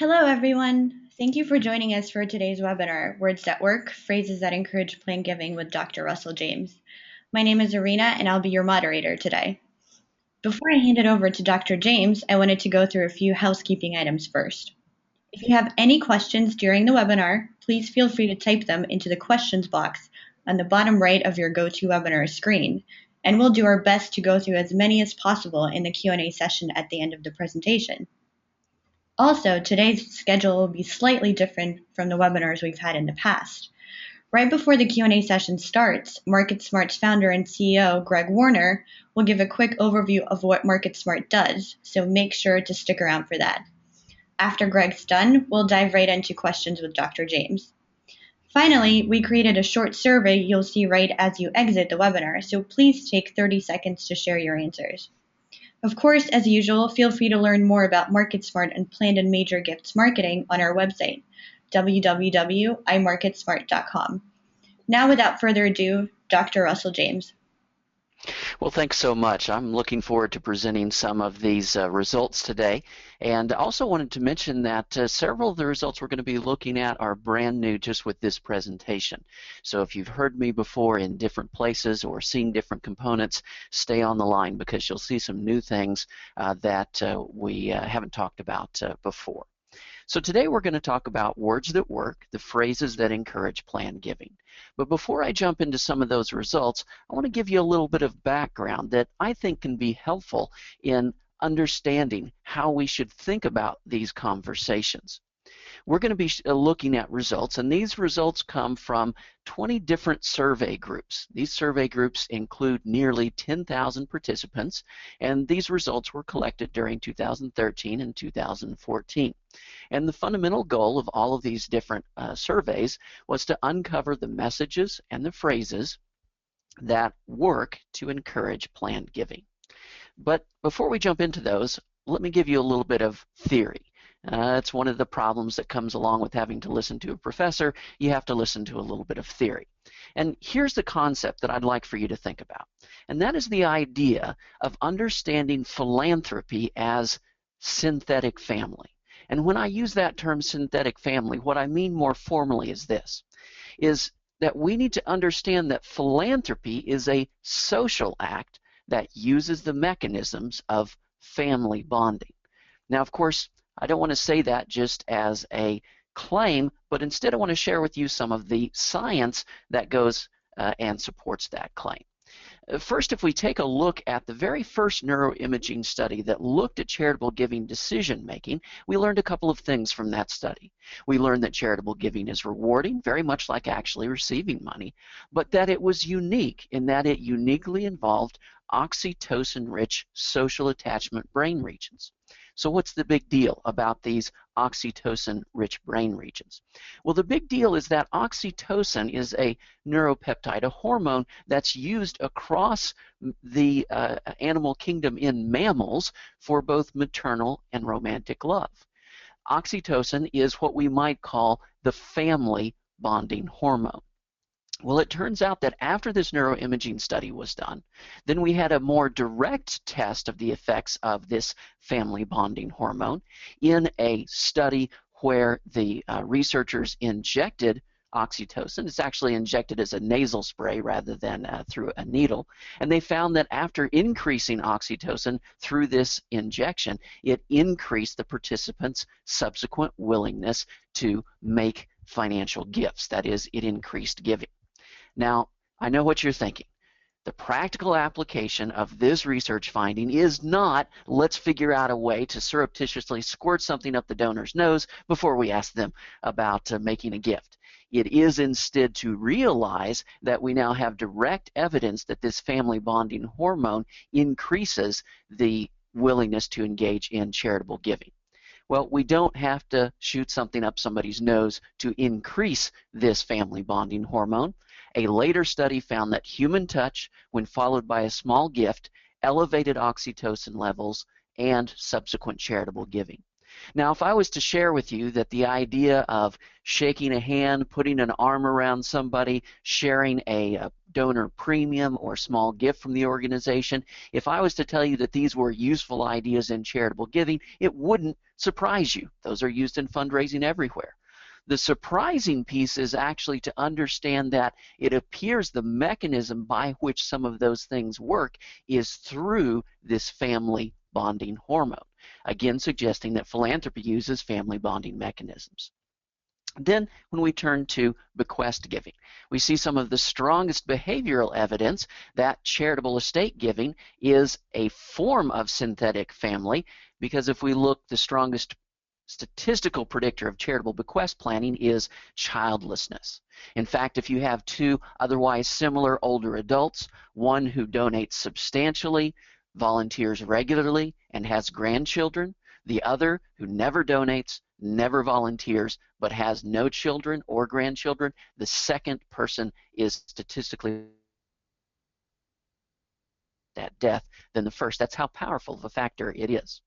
Hello, everyone. Thank you for joining us for today's webinar, Words That Work, Phrases That Encourage Plan Giving with Dr. Russell James. My name is Arena, and I'll be your moderator today. Before I hand it over to Dr. James, I wanted to go through a few housekeeping items first. If you have any questions during the webinar, please feel free to type them into the questions box on the bottom right of your GoToWebinar screen, and we'll do our best to go through as many as possible in the Q&A session at the end of the presentation. Also, today's schedule will be slightly different from the webinars we've had in the past. Right before the Q&A session starts, MarketSmart's founder and CEO, Greg Warner, will give a quick overview of what MarketSmart does, so make sure to stick around for that. After Greg's done, we'll dive right into questions with Dr. James. Finally, we created a short survey you'll see right as you exit the webinar, so please take 30 seconds to share your answers. Of course, as usual, feel free to learn more about MarketSmart and planned and major gifts marketing on our website, www.imarketsmart.com. Now, without further ado, Dr. Russell James. Well, thanks so much. I'm looking forward to presenting some of these results today. And I also wanted to mention that several of the results we're going to be looking at are brand new just with this presentation. So if you've heard me before in different places or seen different components, stay on the line because you'll see some new things that we haven't talked about before. So today we're going to talk about words that work, the phrases that encourage planned giving. But before I jump into some of those results, I want to give you a little bit of background that I think can be helpful in understanding how we should think about these conversations. We're going to be looking at results, and these results come from 20 different survey groups. These survey groups include nearly 10,000 participants, and these results were collected during 2013 and 2014. And the fundamental goal of all of these different surveys was to uncover the messages and the phrases that work to encourage planned giving. But before we jump into those, let me give you a little bit of theory. It's one of the problems that comes along with having to listen to a professor. You have to listen to a little bit of theory. And here's the concept that I'd like for you to think about. And that is the idea of understanding philanthropy as synthetic family. And when I use that term synthetic family, what I mean more formally is this, is that we need to understand that philanthropy is a social act that uses the mechanisms of family bonding. Now, of course, I don't want to say that just as a claim, but instead I want to share with you some of the science that goes and supports that claim. First, if we take a look at the very first neuroimaging study that looked at charitable giving decision making, we learned a couple of things from that study. We learned that charitable giving is rewarding, very much like actually receiving money, but that it was unique in that it uniquely involved oxytocin-rich social attachment brain regions. So what's the big deal about these oxytocin-rich brain regions? Well, the big deal is that oxytocin is a neuropeptide, a hormone that's used across the animal kingdom in mammals for both maternal and romantic love. Oxytocin is what we might call the family bonding hormone. Well, it turns out that after this neuroimaging study was done, then we had a more direct test of the effects of this family bonding hormone in a study where the researchers injected oxytocin. It's actually injected as a nasal spray rather than through a needle. And they found that after increasing oxytocin through this injection, it increased the participants' subsequent willingness to make financial gifts. That is, it increased giving. Now, I know what you're thinking. The practical application of this research finding is not, let's figure out a way to surreptitiously squirt something up the donor's nose before we ask them about making a gift. It is instead to realize that we now have direct evidence that this family bonding hormone increases the willingness to engage in charitable giving. Well, we don't have to shoot something up somebody's nose to increase this family bonding hormone. A later study found that human touch, when followed by a small gift, elevated oxytocin levels and subsequent charitable giving. Now, if I was to share with you that the idea of shaking a hand, putting an arm around somebody, sharing a donor premium or small gift from the organization, if I was to tell you that these were useful ideas in charitable giving, it wouldn't surprise you. Those are used in fundraising everywhere. The surprising piece is actually to understand that it appears the mechanism by which some of those things work is through this family bonding hormone, again suggesting that philanthropy uses family bonding mechanisms. Then when we turn to bequest giving, we see some of the strongest behavioral evidence that charitable estate giving is a form of synthetic family, because if we look, the strongest statistical predictor of charitable bequest planning is childlessness. In fact, if you have two otherwise similar older adults, one who donates substantially, volunteers regularly, and has grandchildren, the other who never donates, never volunteers, but has no children or grandchildren, the second person is statistically at death than the first. That's how powerful of a factor it is.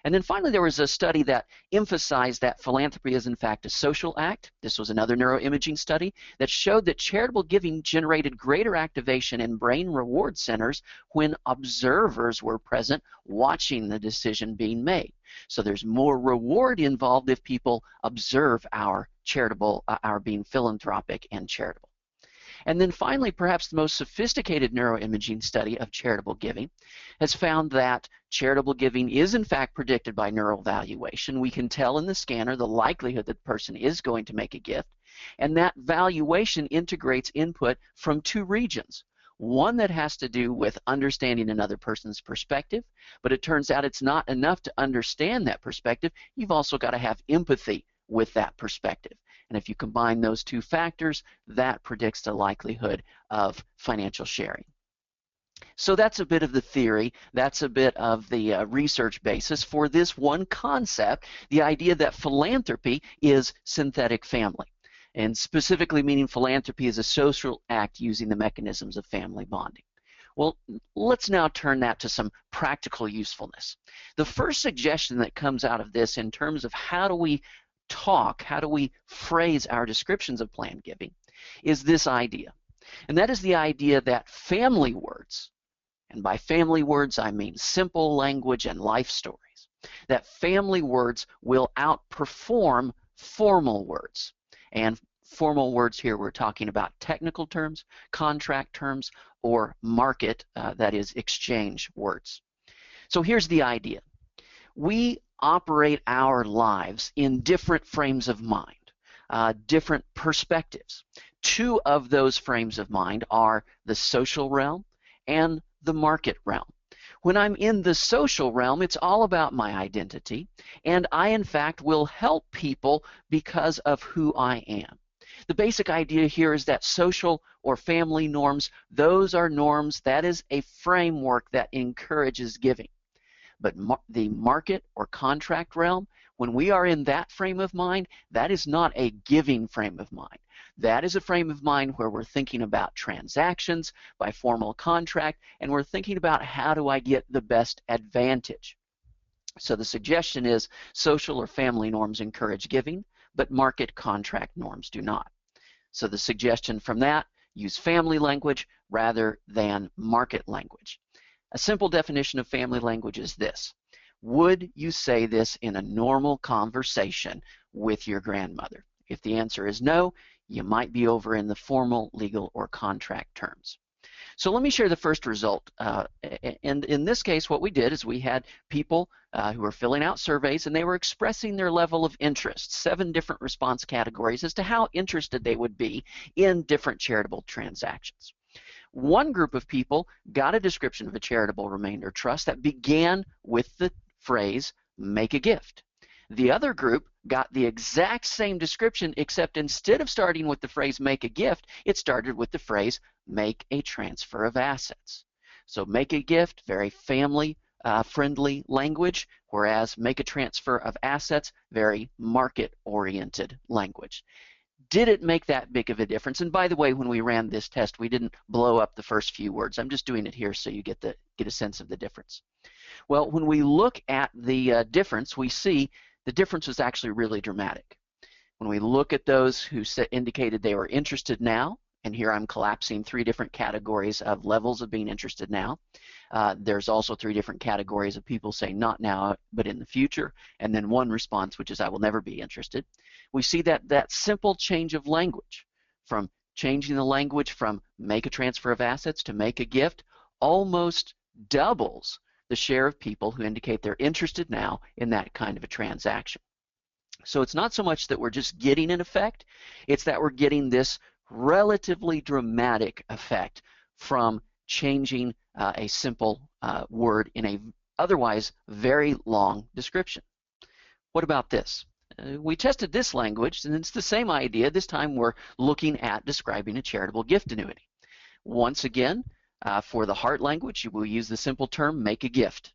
And then finally, there was a study that emphasized that philanthropy is in fact a social act. This was another neuroimaging study that showed that charitable giving generated greater activation in brain reward centers when observers were present watching the decision being made. So there's more reward involved if people observe our being philanthropic and charitable. And then finally, perhaps the most sophisticated neuroimaging study of charitable giving has found that charitable giving is in fact predicted by neural valuation. We can tell in the scanner the likelihood that the person is going to make a gift, and that valuation integrates input from two regions. One that has to do with understanding another person's perspective, but it turns out it's not enough to understand that perspective. You've also got to have empathy with that perspective. And if you combine those two factors, that predicts the likelihood of financial sharing. So that's a bit of the theory, that's a bit of the research basis for this one concept, the idea that philanthropy is synthetic family, and specifically meaning philanthropy is a social act using the mechanisms of family bonding. Well, let's now turn that to some practical usefulness. The first suggestion that comes out of this in terms of how do we phrase our descriptions of planned giving is this idea. And that is the idea that family words, and by family words I mean simple language and life stories, that family words will outperform formal words. And formal words here, we're talking about technical terms, contract terms, or market, that is exchange words. So here's the idea. We operate our lives in different frames of mind, different perspectives. Two of those frames of mind are the social realm and the market realm. When I'm in the social realm, it's all about my identity, and I in fact will help people because of who I am. The basic idea here is that social or family norms, those are norms, that is a framework that encourages giving. But the market or contract realm, when we are in that frame of mind, that is not a giving frame of mind. That is a frame of mind where we're thinking about transactions by formal contract, and we're thinking about how do I get the best advantage. So the suggestion is social or family norms encourage giving, but market contract norms do not. So the suggestion from that, use family language rather than market language. A simple definition of family language is this. Would you say this in a normal conversation with your grandmother? If the answer is no, you might be over in the formal, legal, or contract terms. So let me share the first result. And in this case, what we did is we had people who were filling out surveys, and they were expressing their level of interest, 7 different response categories as to how interested they would be in different charitable transactions. One group of people got a description of a charitable remainder trust that began with the phrase, make a gift. The other group got the exact same description, except instead of starting with the phrase, make a gift, it started with the phrase, make a transfer of assets. So make a gift, very family friendly language, whereas make a transfer of assets, very market oriented language. Did it make that big of a difference? And by the way, when we ran this test, we didn't blow up the first few words. I'm just doing it here so you get a sense of the difference. Well, when we look at the difference, we see the difference was actually really dramatic. When we look at those who indicated they were interested now, and here I'm collapsing 3 different categories of levels of being interested now. There's also 3 different categories of people saying not now, but in the future, and then 1 response, which is I will never be interested. We see that simple change of language, from changing the language from make a transfer of assets to make a gift, almost doubles the share of people who indicate they're interested now in that kind of a transaction. So it's not so much that we're just getting an effect, it's that we're getting this relatively dramatic effect from changing a simple word in a otherwise very long description. What about this? We tested this language, and it's the same idea. This time we're looking at describing a charitable gift annuity. Once again, for the heart language, we'll use the simple term make a gift.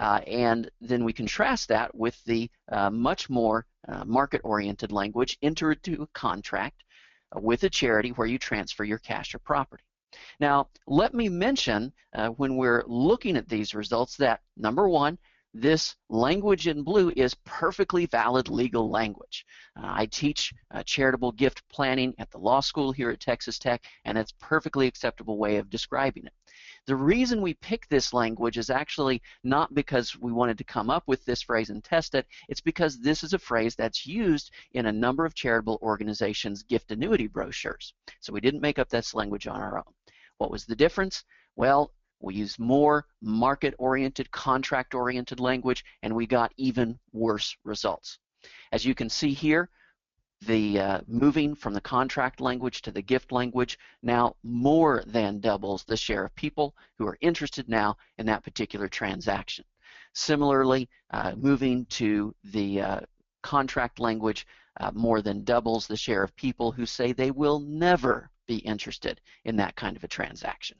And then we contrast that with the much more market-oriented language, enter into a contract with a charity where you transfer your cash or property. Now, let me mention when we're looking at these results that, number 1, this language in blue is perfectly valid legal language. I teach charitable gift planning at the law school here at Texas Tech, and it's a perfectly acceptable way of describing it. The reason we pick this language is actually not because we wanted to come up with this phrase and test it. It's because this is a phrase that's used in a number of charitable organizations' gift annuity brochures. So we didn't make up this language on our own. What was the difference? Well, we used more market-oriented, contract-oriented language, and we got even worse results. As you can see here, the moving from the contract language to the gift language now more than doubles the share of people who are interested now in that particular transaction. Similarly, moving to the contract language more than doubles the share of people who say they will never be interested in that kind of a transaction.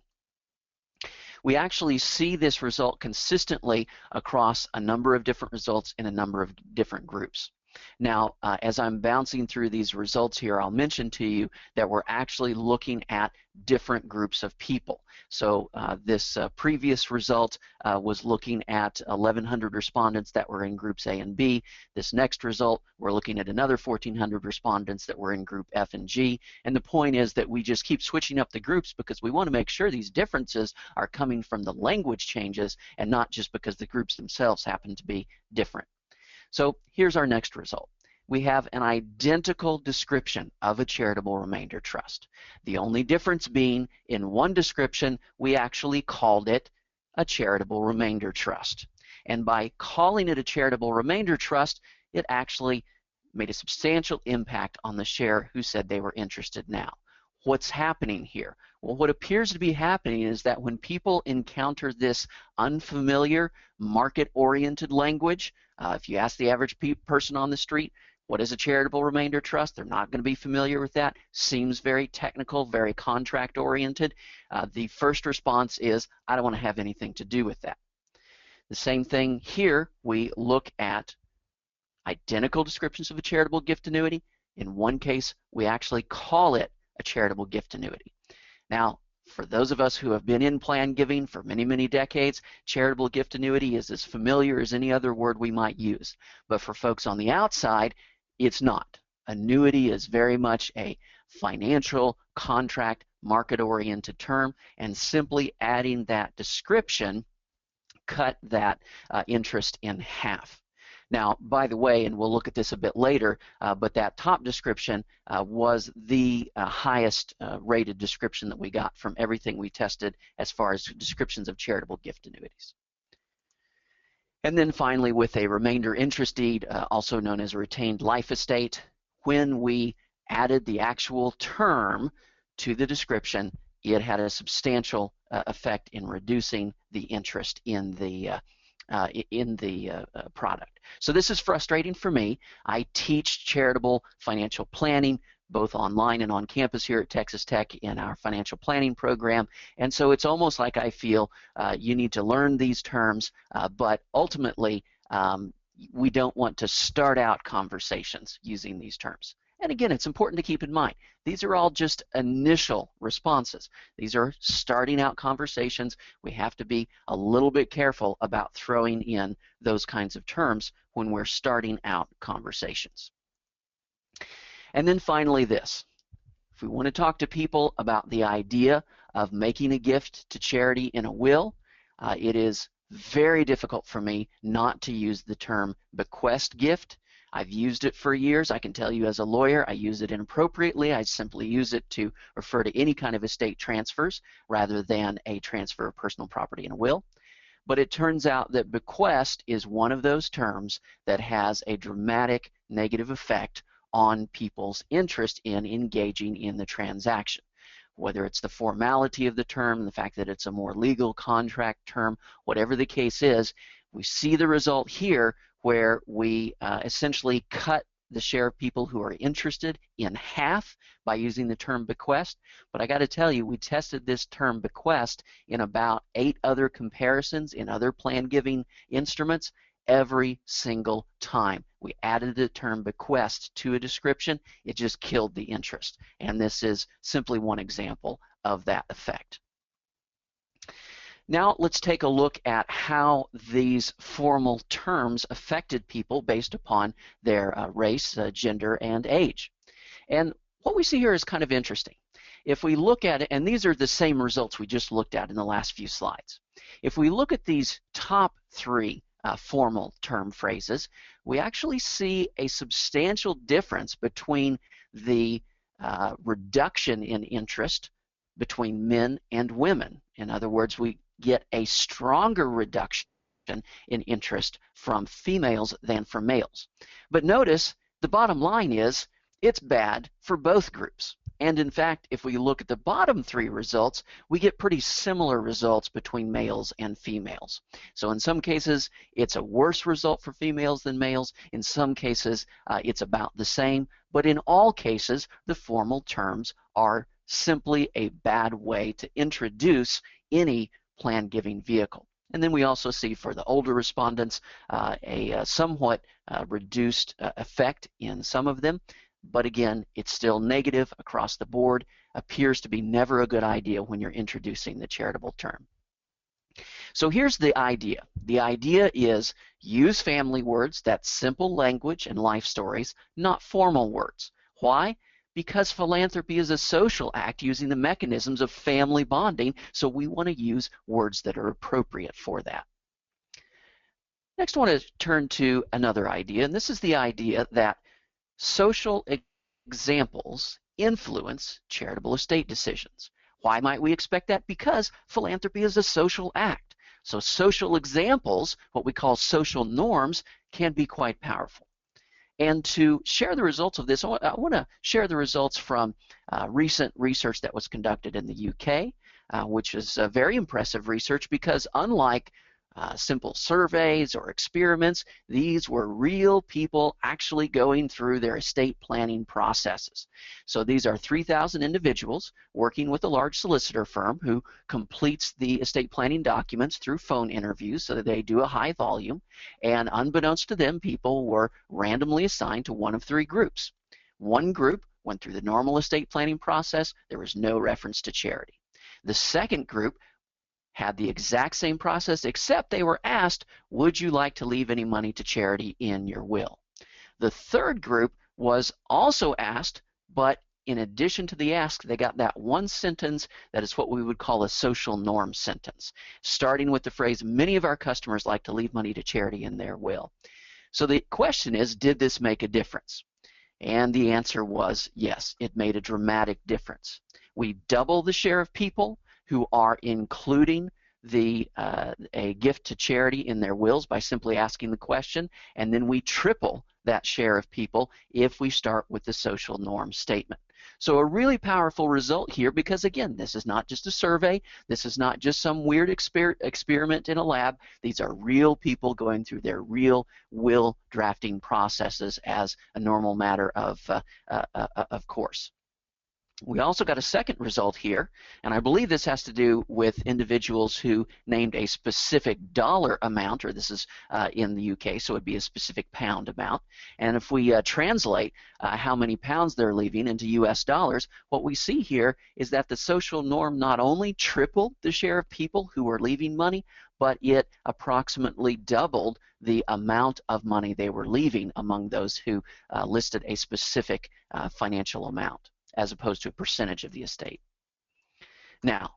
We actually see this result consistently across a number of different results in a number of different groups. Now, as I'm bouncing through these results here, I'll mention to you that we're actually looking at different groups of people. So this previous result was looking at 1,100 respondents that were in groups A and B. This next result, we're looking at another 1,400 respondents that were in group F and G. And the point is that we just keep switching up the groups because we want to make sure these differences are coming from the language changes and not just because the groups themselves happen to be different. So here's our next result. We have an identical description of a charitable remainder trust. The only difference being in one description, we actually called it a charitable remainder trust. And by calling it a charitable remainder trust, it actually made a substantial impact on the share who said they were interested now. What's happening here? Well, what appears to be happening is that when people encounter this unfamiliar market-oriented language, if you ask the average person on the street, what is a charitable remainder trust? They're not going to be familiar with that. Seems very technical, very contract-oriented. The first response is, I don't want to have anything to do with that. The same thing here, we look at identical descriptions of a charitable gift annuity. In one case, we actually call it a charitable gift annuity. Now, for those of us who have been in plan giving for many, many decades, charitable gift annuity is as familiar as any other word we might use. But for folks on the outside, it's not. Annuity is very much a financial, contract, market-oriented term, and simply adding that description cut that interest in half. Now, by the way, and we'll look at this a bit later, but that top description was the highest rated description that we got from everything we tested as far as descriptions of charitable gift annuities. And then finally, with a remainder interest deed, also known as a retained life estate, when we added the actual term to the description, it had a substantial effect in reducing the interest in the product. So this is frustrating for me. I teach charitable financial planning both online and on campus here at Texas Tech in our financial planning program, and so it's almost like I feel you need to learn these terms, but ultimately we don't want to start out conversations using these terms. And again, it's important to keep in mind, these are all just initial responses. These are starting out conversations. We have to be a little bit careful about throwing in those kinds of terms when we're starting out conversations. And then finally this. If we want to talk to people about the idea of making a gift to charity in a will, it is very difficult for me not to use the term bequest gift. I've used it for years. I can tell you as a lawyer, I use it inappropriately. I simply use it to refer to any kind of estate transfers rather than a transfer of personal property in a will. But it turns out that bequest is one of those terms that has a dramatic negative effect on people's interest in engaging in the transaction. Whether it's the formality of the term, the fact that it's a more legal contract term, whatever the case is, we see the result here where we essentially cut the share of people who are interested in half by using the term bequest. But I got to tell you, we tested this term bequest in about 8 other comparisons in other plan giving instruments. Every single time we added the term bequest to a description, it just killed the interest. And this is simply one example of that effect. Now let's take a look at how these formal terms affected people based upon their race, gender, and age. And what we see here is kind of interesting. If we look at it, and these are the same results we just looked at in the last few slides. If we look at these top 3 formal term phrases, we actually see a substantial difference between the reduction in interest between men and women. In other words, we get a stronger reduction in interest from females than from males. But notice the bottom line is it's bad for both groups. And in fact, if we look at the bottom 3 results, we get pretty similar results between males and females. So in some cases, it's a worse result for females than males. In some cases, it's about the same. But in all cases, the formal terms are simply a bad way to introduce any plan giving vehicle. And then we also see for the older respondents a somewhat reduced effect in some of them. But again, it's still negative across the board, appears to be never a good idea when you're introducing the charitable term. So here's the idea. The idea is use family words, that's simple language and life stories, not formal words. Why? Because philanthropy is a social act using the mechanisms of family bonding, so we want to use words that are appropriate for that. Next, I want to turn to another idea, and this is the idea that social examples influence charitable estate decisions. Why might we expect that? Because philanthropy is a social act. So social examples, what we call social norms, can be quite powerful. And to share the results of this, I want to share the results from recent research that was conducted in the UK, which is very impressive research because unlike simple surveys or experiments, these were real people actually going through their estate planning processes. So these are 3,000 individuals working with a large solicitor firm who completes the estate planning documents through phone interviews so that they do a high volume. And unbeknownst to them, people were randomly assigned to one of 3 groups. One group went through the normal estate planning process. There was no reference to charity. The second group had the exact same process, except they were asked, would you like to leave any money to charity in your will? The third group was also asked, but in addition to the ask, they got that one sentence that is what we would call a social norm sentence, starting with the phrase, many of our customers like to leave money to charity in their will. So the question is, did this make a difference? And the answer was yes, it made a dramatic difference. We double the share of people who are including a gift to charity in their wills by simply asking the question, and then we triple that share of people if we start with the social norm statement. So a really powerful result here because, again, this is not just a survey. This is not just some weird experiment in a lab. These are real people going through their real will drafting processes as a normal matter of course. We also got a second result here, and I believe this has to do with individuals who named a specific dollar amount, or this is in the UK, so it would be a specific pound amount. And if we translate how many pounds they're leaving into US dollars, what we see here is that the social norm not only tripled the share of people who were leaving money, but it approximately doubled the amount of money they were leaving among those who listed a specific financial amount, as opposed to a percentage of the estate. Now,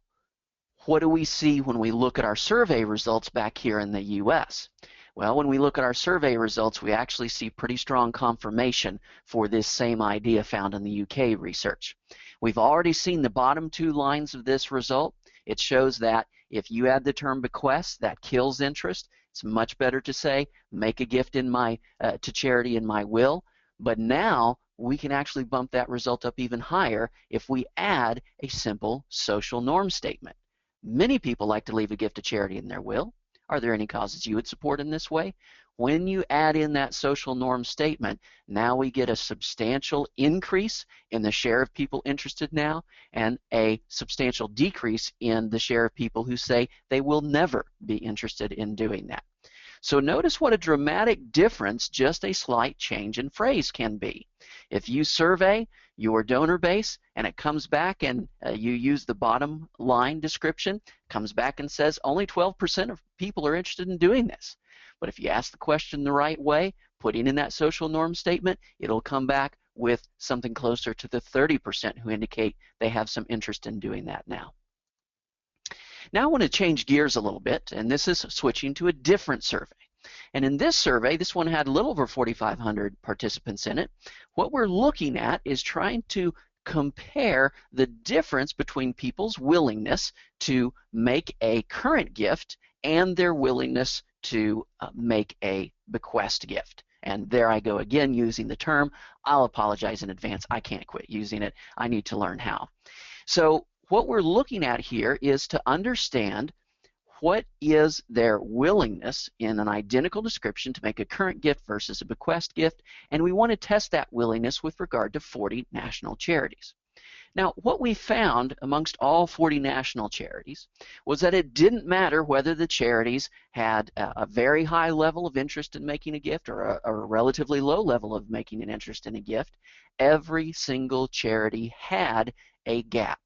what do we see when we look at our survey results back here in the US? Well, when we look at our survey results, we actually see pretty strong confirmation for this same idea found in the UK research. We've already seen the bottom two lines of this result. It shows that if you add the term bequest, that kills interest. It's much better to say, make a gift in my to charity in my will. But now we can actually bump that result up even higher if we add a simple social norm statement. Many people like to leave a gift to charity in their will. Are there any causes you would support in this way? When you add in that social norm statement, now we get a substantial increase in the share of people interested now, and a substantial decrease in the share of people who say they will never be interested in doing that. So notice what a dramatic difference just a slight change in phrase can be. If you survey your donor base and it comes back and you use the bottom line description, comes back and says only 12% of people are interested in doing this. But if you ask the question the right way, putting in that social norm statement, it'll come back with something closer to the 30% who indicate they have some interest in doing that now. Now I want to change gears a little bit, and this is switching to a different survey. And in this survey, this one had a little over 4,500 participants in it. What we're looking at is trying to compare the difference between people's willingness to make a current gift and their willingness to make a bequest gift. And there I go again using the term. I'll apologize in advance. I can't quit using it. I need to learn how. So what we're looking at here is to understand what is their willingness in an identical description to make a current gift versus a bequest gift, and we want to test that willingness with regard to 40 national charities. Now, what we found amongst all 40 national charities was that it didn't matter whether the charities had a very high level of interest in making a gift or a relatively low level of making an interest in a gift. Every single charity had a gap.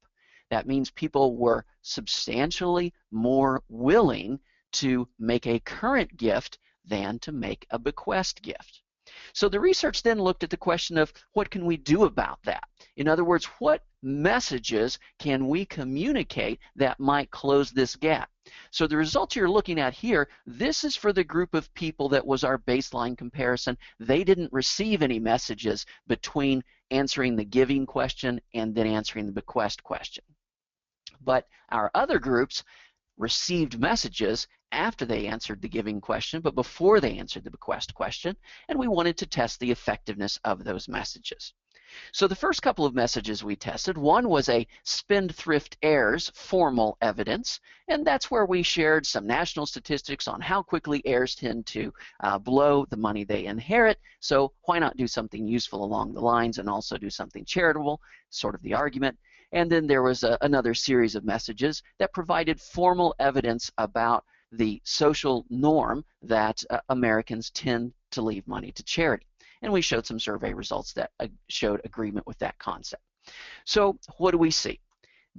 That means people were substantially more willing to make a current gift than to make a bequest gift. So the research then looked at the question of what can we do about that? In other words, what messages can we communicate that might close this gap? So the results you're looking at here, this is for the group of people that was our baseline comparison. They didn't receive any messages between answering the giving question and then answering the bequest question. But our other groups received messages after they answered the giving question, but before they answered the bequest question, and we wanted to test the effectiveness of those messages. So the first couple of messages we tested, one was a spendthrift heirs formal evidence, and that's where we shared some national statistics on how quickly heirs tend to blow the money they inherit, so why not do something useful along the lines and also do something charitable, sort of the argument. And then there was another series of messages that provided formal evidence about the social norm that Americans tend to leave money to charity. And we showed some survey results that showed agreement with that concept. So what do we see?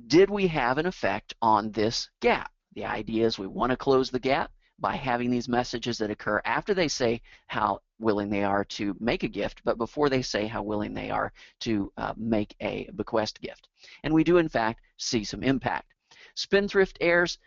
Did we have an effect on this gap? The idea is we want to close the gap by having these messages that occur after they say how willing they are to make a gift, but before they say how willing they are to make a bequest gift. And we do, in fact, see some impact. Spendthrift heirs,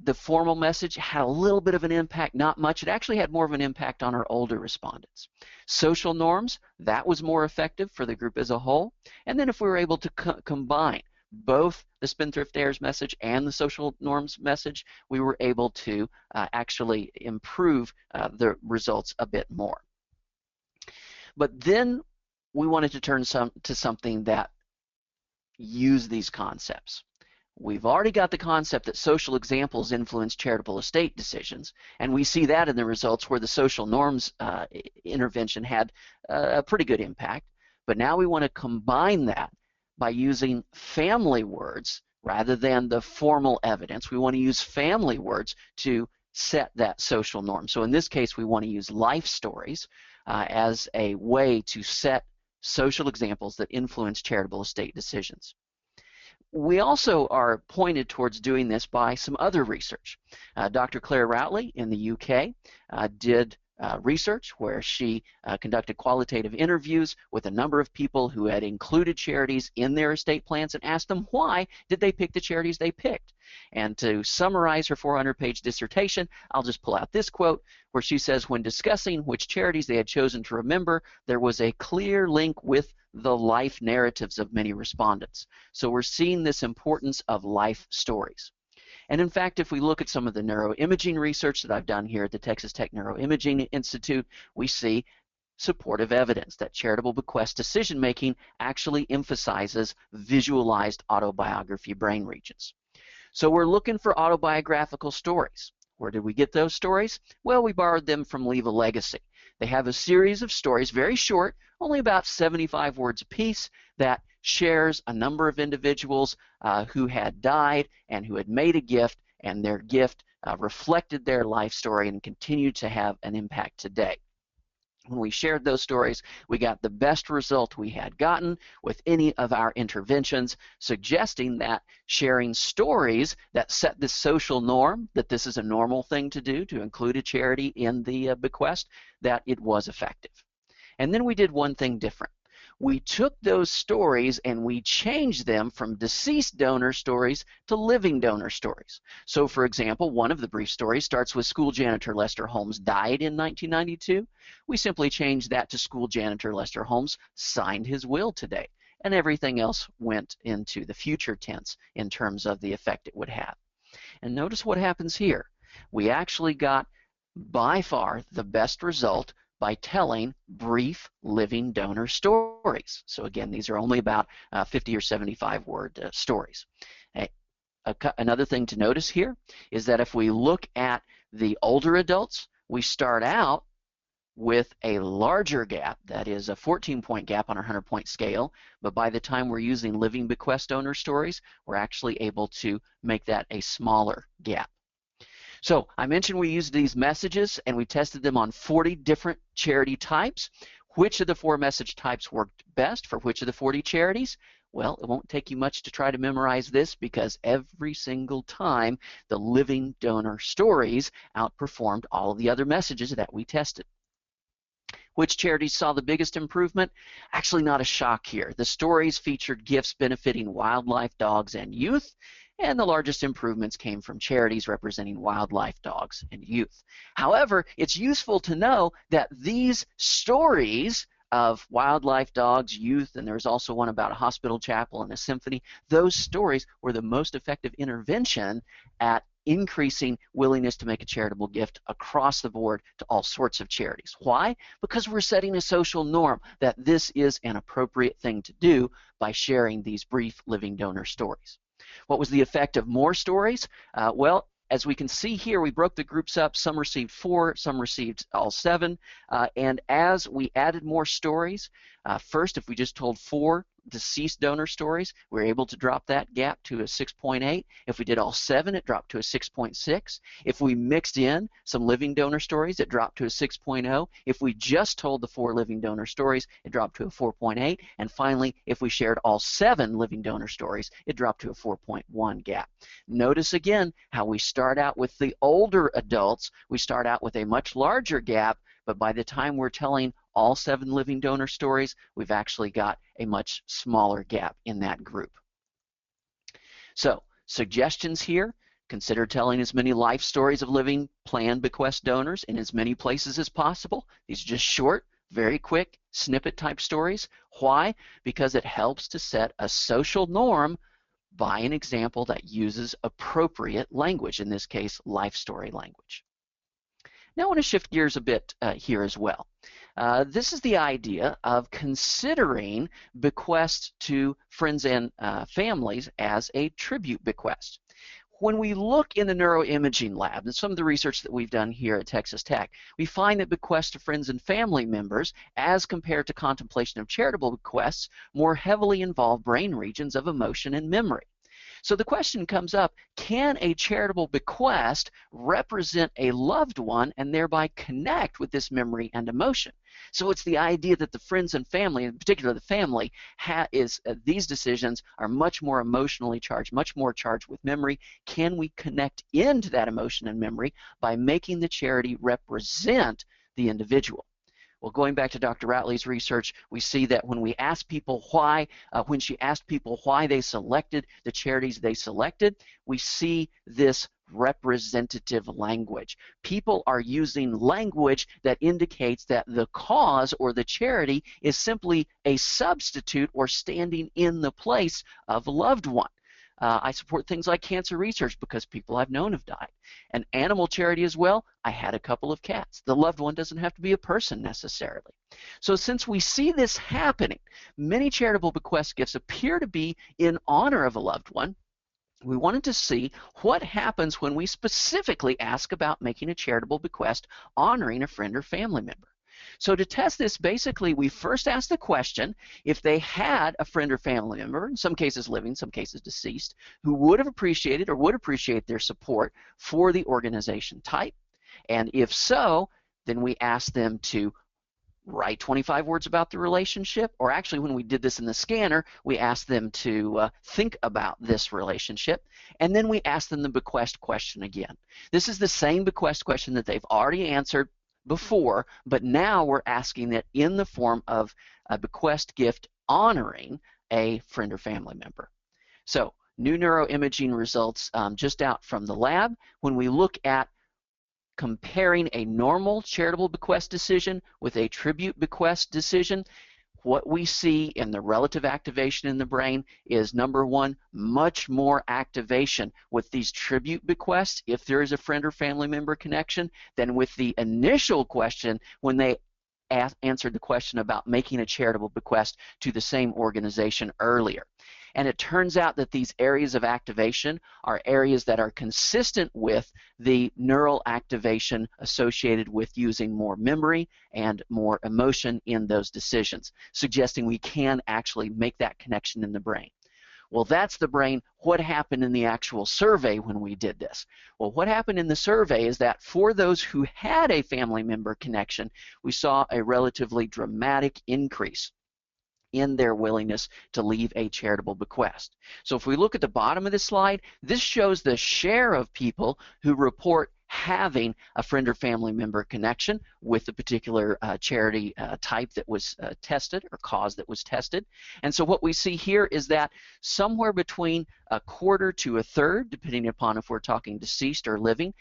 the formal message had a little bit of an impact, not much. It actually had more of an impact on our older respondents. Social norms, that was more effective for the group as a whole. And then if we were able to combine both the spendthrift heirs message and the social norms message, we were able to actually improve the results a bit more. But then we wanted to turn to something that used these concepts. We've already got the concept that social examples influence charitable estate decisions, and we see that in the results where the social norms intervention had a pretty good impact. But now we want to combine that by using family words rather than the formal evidence. We want to use family words to set that social norm. So in this case, we want to use life stories as a way to set social examples that influence charitable estate decisions. We also are pointed towards doing this by some other research. Dr. Claire Routley in the UK did research where she conducted qualitative interviews with a number of people who had included charities in their estate plans and asked them why did they pick the charities they picked. And to summarize her 400-page dissertation, I'll just pull out this quote where she says, when discussing which charities they had chosen to remember, there was a clear link with the life narratives of many respondents. So we're seeing this importance of life stories. And in fact, if we look at some of the neuroimaging research that I've done here at the Texas Tech Neuroimaging Institute, we see supportive evidence that charitable bequest decision-making actually emphasizes visualized autobiography brain regions. So we're looking for autobiographical stories. Where did we get those stories? Well, we borrowed them from Leave a Legacy. They have a series of stories, very short, only about 75 words apiece, that shares a number of individuals who had died and who had made a gift, and their gift reflected their life story and continued to have an impact today. When we shared those stories, we got the best result we had gotten with any of our interventions, suggesting that sharing stories that set this social norm, that this is a normal thing to do, to include a charity in the bequest, that it was effective. And then we did one thing different. We took those stories and we changed them from deceased donor stories to living donor stories. So for example, one of the brief stories starts with school janitor Lester Holmes died in 1992. We simply changed that to school janitor Lester Holmes signed his will today. And everything else went into the future tense in terms of the effect it would have. And notice what happens here. We actually got by far the best result by telling brief living donor stories. So again, these are only about 50 or 75 word stories. Another thing to notice here is that if we look at the older adults, we start out with a larger gap, that is a 14-point gap on our 100-point scale, but by the time we're using living bequest donor stories, we're actually able to make that a smaller gap. So I mentioned we used these messages and we tested them on 40 different charity types. Which of the 4 message types worked best for which of the 40 charities? Well, it won't take you much to try to memorize this because every single time the living donor stories outperformed all of the other messages that we tested. Which charities saw the biggest improvement? Actually not a shock here. The stories featured gifts benefiting wildlife, dogs, and youth. And the largest improvements came from charities representing wildlife, dogs, and youth. However, it's useful to know that these stories of wildlife, dogs, youth, and there's also one about a hospital chapel and a symphony, those stories were the most effective intervention at increasing willingness to make a charitable gift across the board to all sorts of charities. Why? Because we're setting a social norm that this is an appropriate thing to do by sharing these brief living donor stories. What was the effect of more stories? Well, as we can see here, we broke the groups up. Some received 4, some received all 7. And as we added more stories, first, if we just told 4 deceased donor stories, we were able to drop that gap to a 6.8. If we did all 7, it dropped to a 6.6. If we mixed in some living donor stories, it dropped to a 6.0. If we just told the 4 living donor stories, it dropped to a 4.8. And finally, if we shared all 7 living donor stories, it dropped to a 4.1 gap. Notice again how we start out with the older adults. We start out with a much larger gap, but by the time we're telling all 7 living donor stories, we've actually got a much smaller gap in that group. So, suggestions here: consider telling as many life stories of living planned bequest donors in as many places as possible. These are just short, very quick, snippet type stories. Why? Because it helps to set a social norm by an example that uses appropriate language, in this case, life story language. Now I want to shift gears a bit here as well. This is the idea of considering bequests to friends and families as a tribute bequest. When we look in the neuroimaging lab, and some of the research that we've done here at Texas Tech, we find that bequests to friends and family members, as compared to contemplation of charitable bequests, more heavily involve brain regions of emotion and memory. So the question comes up, can a charitable bequest represent a loved one and thereby connect with this memory and emotion? So it's the idea that the friends and family, in particular the family, these decisions are much more emotionally charged, much more charged with memory. Can we connect into that emotion and memory by making the charity represent the individual? Well, going back to Dr. Ratley's research, we see that when we ask people why, when she asked people why they selected the charities they selected, we see this representative language. People are using language that indicates that the cause or the charity is simply a substitute or standing in the place of a loved one. I support things like cancer research because people I've known have died. An animal charity as well, I had a couple of cats. The loved one doesn't have to be a person necessarily. So since we see this happening, many charitable bequest gifts appear to be in honor of a loved one. We wanted to see what happens when we specifically ask about making a charitable bequest honoring a friend or family member. So to test this, basically, we first asked the question if they had a friend or family member, in some cases living, some cases deceased, who would have appreciated or would appreciate their support for the organization type. And if so, then we asked them to write 25 words about the relationship, or actually when we did this in the scanner, we asked them to think about this relationship, and then we asked them the bequest question again. This is the same bequest question that they've already answered before, but now we're asking it in the form of a bequest gift honoring a friend or family member. So new neuroimaging results just out from the lab. When we look at comparing a normal charitable bequest decision with a tribute bequest decision, what we see in the relative activation in the brain is, number one, much more activation with these tribute bequests if there is a friend or family member connection than with the initial question when they answered the question about making a charitable bequest to the same organization earlier. And it turns out that these areas of activation are areas that are consistent with the neural activation associated with using more memory and more emotion in those decisions, suggesting we can actually make that connection in the brain. Well, that's the brain. What happened in the actual survey when we did this? Well, what happened in the survey is that for those who had a family member connection, we saw a relatively dramatic increase in their willingness to leave a charitable bequest. So if we look at the bottom of this slide, this shows the share of people who report having a friend or family member connection with the particular charity type that was tested or cause that was tested. And so what we see here is that somewhere between a quarter to a third, depending upon if we're talking deceased or living,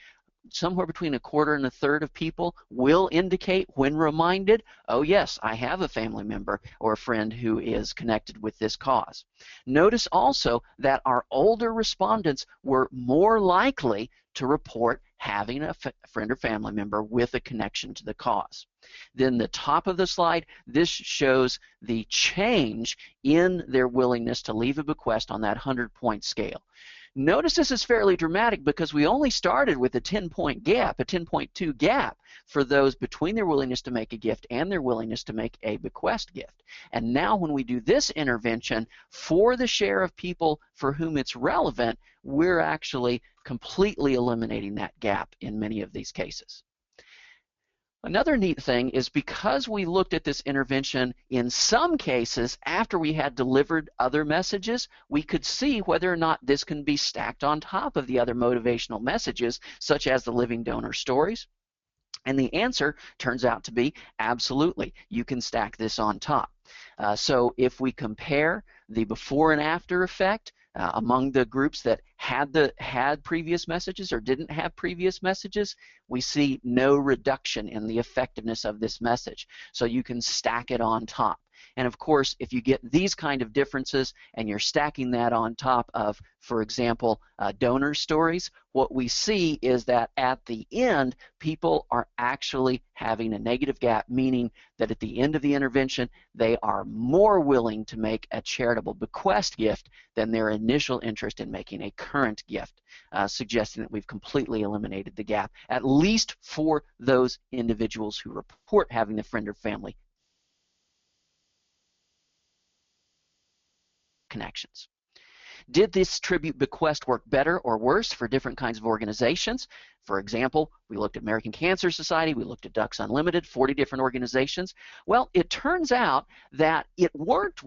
somewhere between a quarter and a third of people will indicate when reminded, oh yes, I have a family member or a friend who is connected with this cause. Notice also that our older respondents were more likely to report having a friend or family member with a connection to the cause. Then the top of the slide, this shows the change in their willingness to leave a bequest on that 100-point scale. Notice this is fairly dramatic because we only started with a 10-point gap, a 10.2 gap for those between their willingness to make a gift and their willingness to make a bequest gift. And now when we do this intervention for the share of people for whom it's relevant, we're actually completely eliminating that gap in many of these cases. Another neat thing is because we looked at this intervention in some cases after we had delivered other messages, we could see whether or not this can be stacked on top of the other motivational messages, such as the living donor stories. And the answer turns out to be absolutely. You can stack this on top. So if we compare the before and after effect among the groups that had previous messages or didn't have previous messages, we see no reduction in the effectiveness of this message. So you can stack it on top. And of course, if you get these kind of differences and you're stacking that on top of, for example, donor stories, what we see is that at the end, people are actually having a negative gap, meaning that at the end of the intervention, they are more willing to make a charitable bequest gift than their initial interest in making a current gift, suggesting that we've completely eliminated the gap, at least for those individuals who report having a friend or family connections. Did this tribute bequest work better or worse for different kinds of organizations? For example, we looked at American Cancer Society, we looked at Ducks Unlimited, 40 different organizations. Well, it turns out that it worked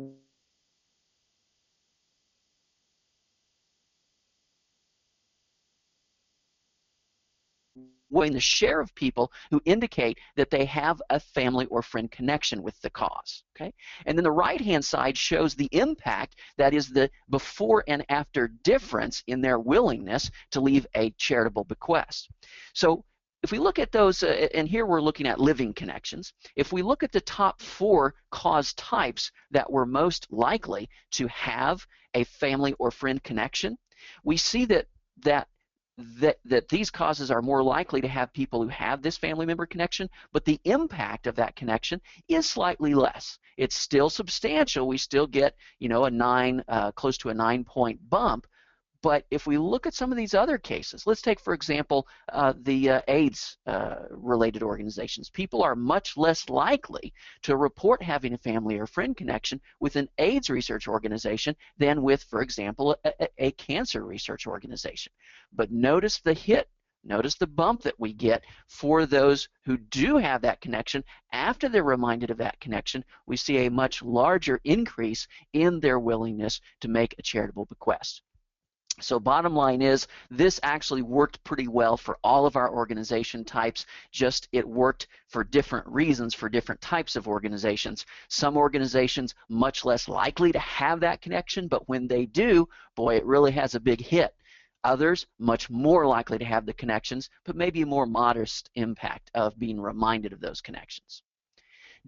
weighing the share of people who indicate that they have a family or friend connection with the cause. Okay? And then the right-hand side shows the impact, that is the before and after difference in their willingness to leave a charitable bequest. So if we look at those, and here we're looking at living connections, if we look at the top 4 cause types that were most likely to have a family or friend connection, we see that these causes are more likely to have people who have this family member connection, but the impact of that connection is slightly less. It's still substantial. We still get, close to a 9-point bump. But if we look at some of these other cases, let's take, for example, the AIDS-related organizations. People are much less likely to report having a family or friend connection with an AIDS research organization than with, for example, a cancer research organization. But notice the hit. Notice the bump that we get for those who do have that connection. After they're reminded of that connection, we see a much larger increase in their willingness to make a charitable bequest. So bottom line is, this actually worked pretty well for all of our organization types, just it worked for different reasons for different types of organizations. Some organizations much less likely to have that connection, but when they do, boy, it really has a big hit. Others much more likely to have the connections, but maybe a more modest impact of being reminded of those connections.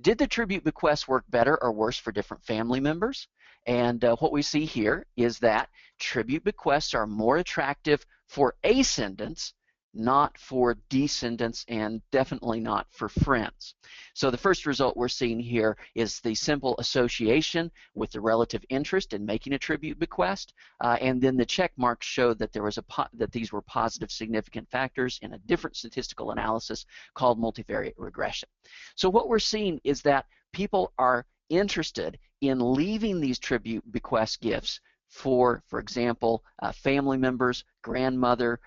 Did the tribute bequests work better or worse for different family members? And what we see here is that tribute bequests are more attractive for ascendants, not for descendants, and definitely not for friends. So the first result we're seeing here is the simple association with the relative interest in making a tribute bequest, and then the check marks showed that that these were positive significant factors in a different statistical analysis called multivariate regression. So what we're seeing is that people are interested in leaving these tribute bequest gifts for example, family members, grandmother,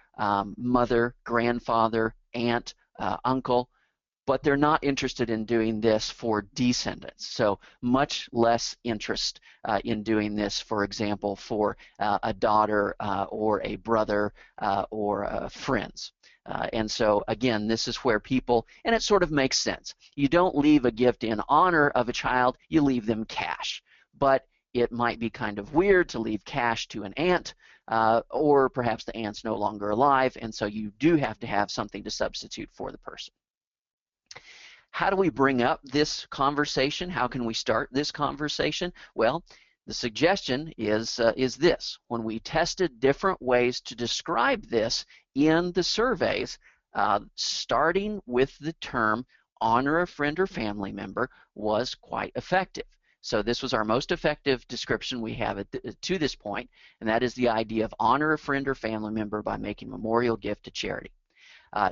mother, grandfather, aunt, uncle, but they're not interested in doing this for descendants. So much less interest in doing this, for example, for a daughter or a brother or friends. And so again, this is where people, and it sort of makes sense. You don't leave a gift in honor of a child, you leave them cash. But it might be kind of weird to leave cash to an aunt, or perhaps the aunt's no longer alive, and so you do have to have something to substitute for the person. How do we bring up this conversation? How can we start this conversation? Well, the suggestion is this. When we tested different ways to describe this in the surveys, starting with the term honor a friend or family member was quite effective. So this was our most effective description we have to this point, and that is the idea of honor a friend or family member by making a memorial gift to charity.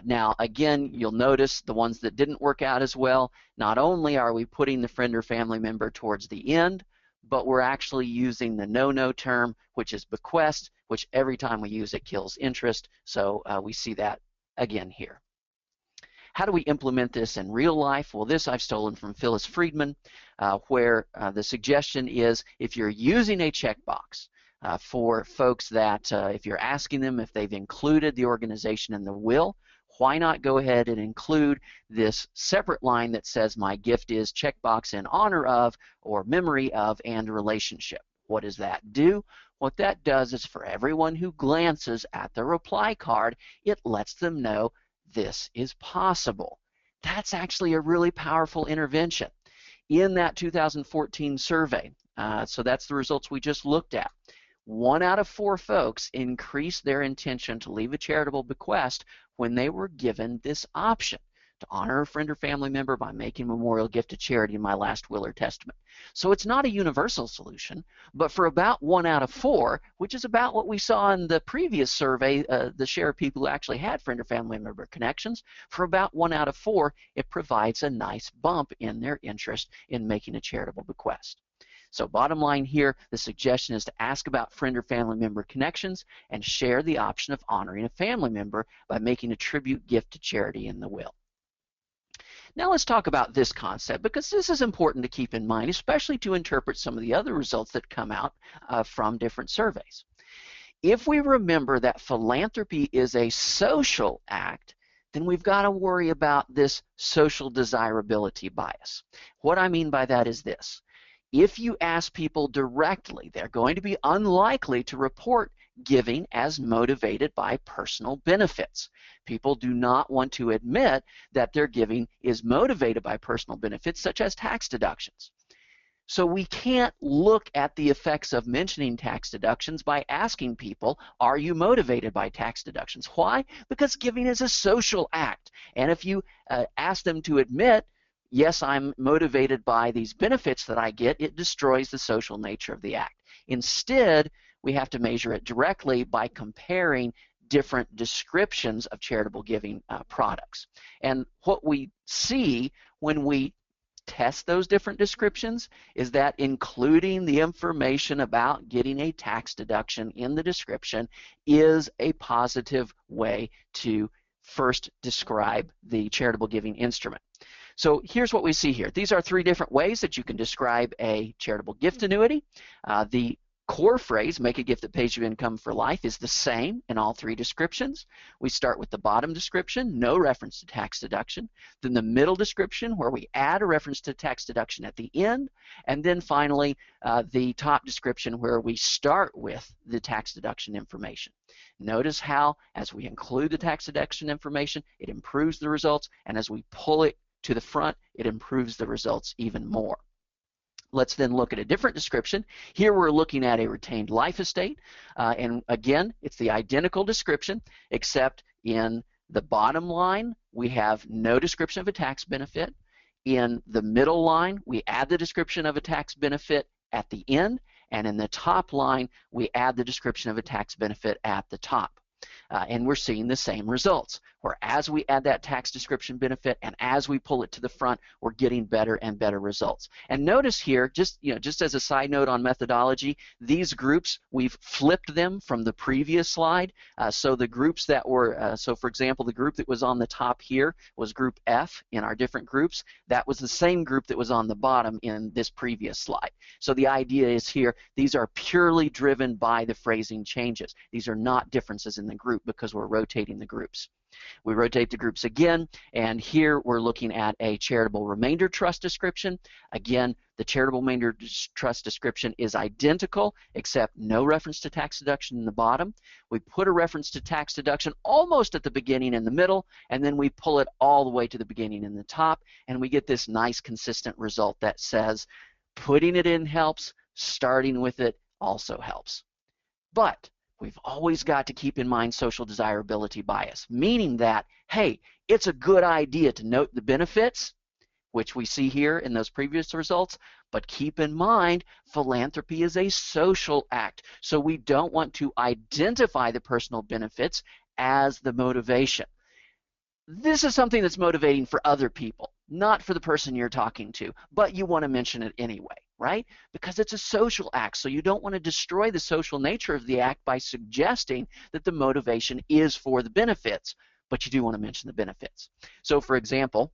Now, again, you'll notice the ones that didn't work out as well, not only are we putting the friend or family member towards the end, but we're actually using the no-no term, which is bequest, which every time we use it kills interest. So we see that again here. How do we implement this in real life? Well, this I've stolen from Phyllis Friedman, where the suggestion is if you're using a checkbox for folks that if you're asking them if they've included the organization in the will, why not go ahead and include this separate line that says my gift is checkbox in honor of or memory of and relationship. What does that do? What that does is for everyone who glances at the reply card, it lets them know this is possible. That's actually a really powerful intervention. in that 2014 survey. So that's the results we just looked at. 1 out of 4 folks increased their intention to leave a charitable bequest when they were given this option to honor a friend or family member by making a memorial gift to charity in my last will or testament. So it's not a universal solution, but for about 1 out of 4, which is about what we saw in the previous survey, the share of people who actually had friend or family member connections, for about 1 out of 4, it provides a nice bump in their interest in making a charitable bequest. So bottom line here, the suggestion is to ask about friend or family member connections and share the option of honoring a family member by making a tribute gift to charity in the will. Now let's talk about this concept, because this is important to keep in mind, especially to interpret some of the other results that come out from different surveys. If we remember that philanthropy is a social act, then we've got to worry about this social desirability bias. What I mean by that is this. If you ask people directly, they're going to be unlikely to report giving as motivated by personal benefits. People do not want to admit that their giving is motivated by personal benefits, such as tax deductions. So we can't look at the effects of mentioning tax deductions by asking people, are you motivated by tax deductions? Why? Because giving is a social act. And if you ask them to admit, yes, I'm motivated by these benefits that I get, it destroys the social nature of the act. Instead, we have to measure it directly by comparing different descriptions of charitable giving products. And what we see when we test those different descriptions is that including the information about getting a tax deduction in the description is a positive way to first describe the charitable giving instrument. So here's what we see here. These are 3 different ways that you can describe a charitable gift annuity. The core phrase, make a gift that pays you income for life, is the same in all 3 descriptions. We start with the bottom description, no reference to tax deduction. Then the middle description, where we add a reference to tax deduction at the end. And then finally, the top description, where we start with the tax deduction information. Notice how, as we include the tax deduction information, it improves the results, and as we pull it to the front, it improves the results even more. Let's then look at a different description. Here we're looking at a retained life estate, and again, it's the identical description, except in the bottom line, we have no description of a tax benefit. In the middle line, we add the description of a tax benefit at the end, and in the top line, we add the description of a tax benefit at the top. And we're seeing the same results, where as we add that tax description benefit and as we pull it to the front, we're getting better and better results. And notice here, just as a side note on methodology, these groups, we've flipped them from the previous slide. So the groups that were, so for example, the group that was on the top here was group F in our different groups. That was the same group that was on the bottom in this previous slide. So the idea is here, these are purely driven by the phrasing changes. These are not differences in the group, because we're rotating the groups. We rotate the groups again, and here we're looking at a charitable remainder trust description. Again, the charitable remainder trust description is identical, except no reference to tax deduction in the bottom. We put a reference to tax deduction almost at the beginning and the middle, and then we pull it all the way to the beginning and the top, and we get this nice consistent result that says putting it in helps, starting with it also helps. But we've always got to keep in mind social desirability bias, meaning that, hey, it's a good idea to note the benefits, which we see here in those previous results, but keep in mind philanthropy is a social act, so we don't want to identify the personal benefits as the motivation. This is something that's motivating for other people, not for the person you're talking to, but you want to mention it anyway, right? Because it's a social act, so you don't want to destroy the social nature of the act by suggesting that the motivation is for the benefits, but you do want to mention the benefits. So for example,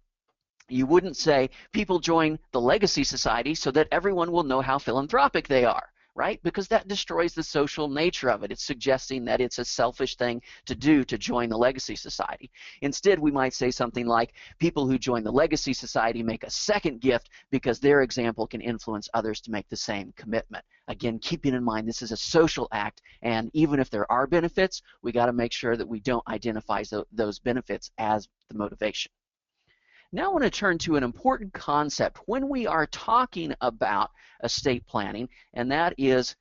you wouldn't say people join the Legacy Society so that everyone will know how philanthropic they are, right? Because that destroys the social nature of it. It's suggesting that it's a selfish thing to do to join the Legacy Society. Instead, we might say something like, people who join the Legacy Society make a second gift because their example can influence others to make the same commitment. Again, keeping in mind this is a social act, and even if there are benefits, we got to make sure that we don't identify those benefits as the motivation. Now I want to turn to an important concept when we are talking about estate planning, and that is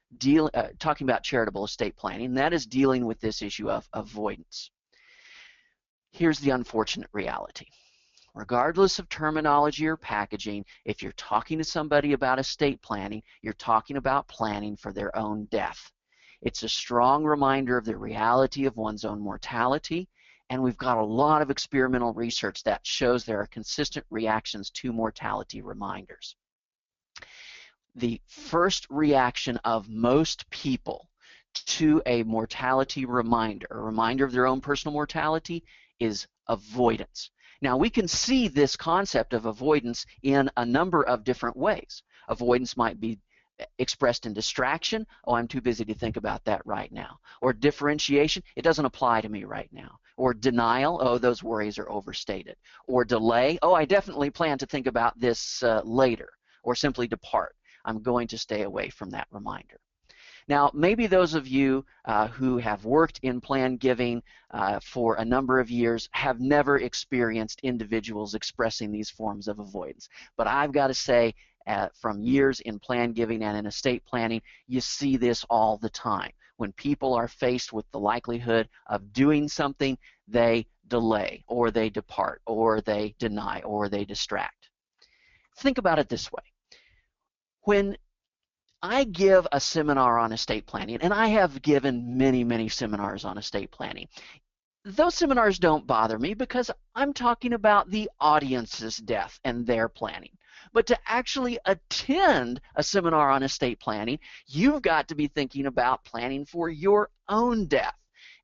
talking about charitable estate planning, and that is dealing with this issue of avoidance. Here's the unfortunate reality. Regardless of terminology or packaging, if you're talking to somebody about estate planning, you're talking about planning for their own death. It's a strong reminder of the reality of one's own mortality, and we've got a lot of experimental research that shows there are consistent reactions to mortality reminders. The first reaction of most people to a mortality reminder, a reminder of their own personal mortality, is avoidance. Now, we can see this concept of avoidance in a number of different ways. Avoidance might be expressed in distraction. Oh, I'm too busy to think about that right now. Or differentiation. It doesn't apply to me right now. Or denial. Oh, those worries are overstated. Or delay. Oh, I definitely plan to think about this later. Or simply depart. I'm going to stay away from that reminder. Now, maybe those of you who have worked in planned giving for a number of years have never experienced individuals expressing these forms of avoidance. But I've got to say, from years in planned giving and in estate planning, you see this all the time. When people are faced with the likelihood of doing something, they delay, or they depart, or they deny, or they distract. Think about it this way. When I give a seminar on estate planning, and I have given many, many seminars on estate planning. Those seminars don't bother me because I'm talking about the audience's death and their planning. But to actually attend a seminar on estate planning, you've got to be thinking about planning for your own death.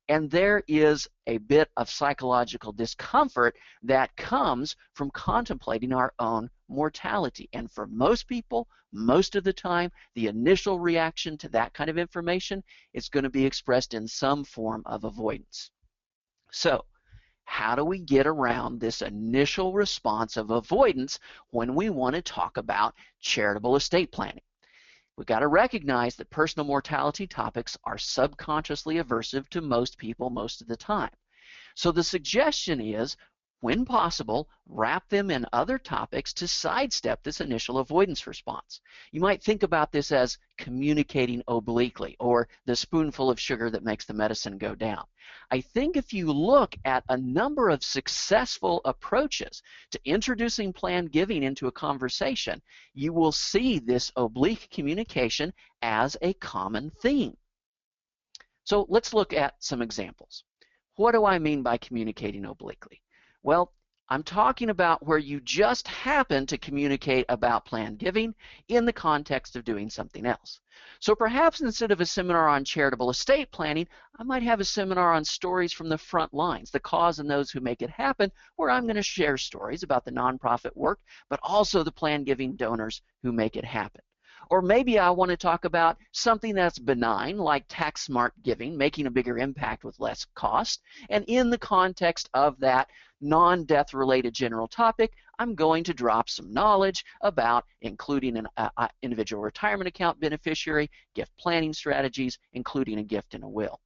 And there is a bit of psychological discomfort that comes from contemplating our own mortality. And for most people, most of the time, the initial reaction to that kind of information is going to be expressed in some form of avoidance. So, how do we get around this initial response of avoidance when we want to talk about charitable estate planning? We've got to recognize that personal mortality topics are subconsciously aversive to most people most of the time. So the suggestion is, when possible, wrap them in other topics to sidestep this initial avoidance response. You might think about this as communicating obliquely, or the spoonful of sugar that makes the medicine go down. I think if you look at a number of successful approaches to introducing planned giving into a conversation, you will see this oblique communication as a common theme. So let's look at some examples. What do I mean by communicating obliquely? Well, I'm talking about where you just happen to communicate about planned giving in the context of doing something else. So perhaps instead of a seminar on charitable estate planning, I might have a seminar on stories from the front lines, the cause and those who make it happen, where I'm going to share stories about the nonprofit work, but also the planned giving donors who make it happen. Or maybe I want to talk about something that's benign, like tax smart giving, making a bigger impact with less cost. And in the context of that non-death related general topic, I'm going to drop some knowledge about including an individual retirement account beneficiary, gift planning strategies, including a gift and a will.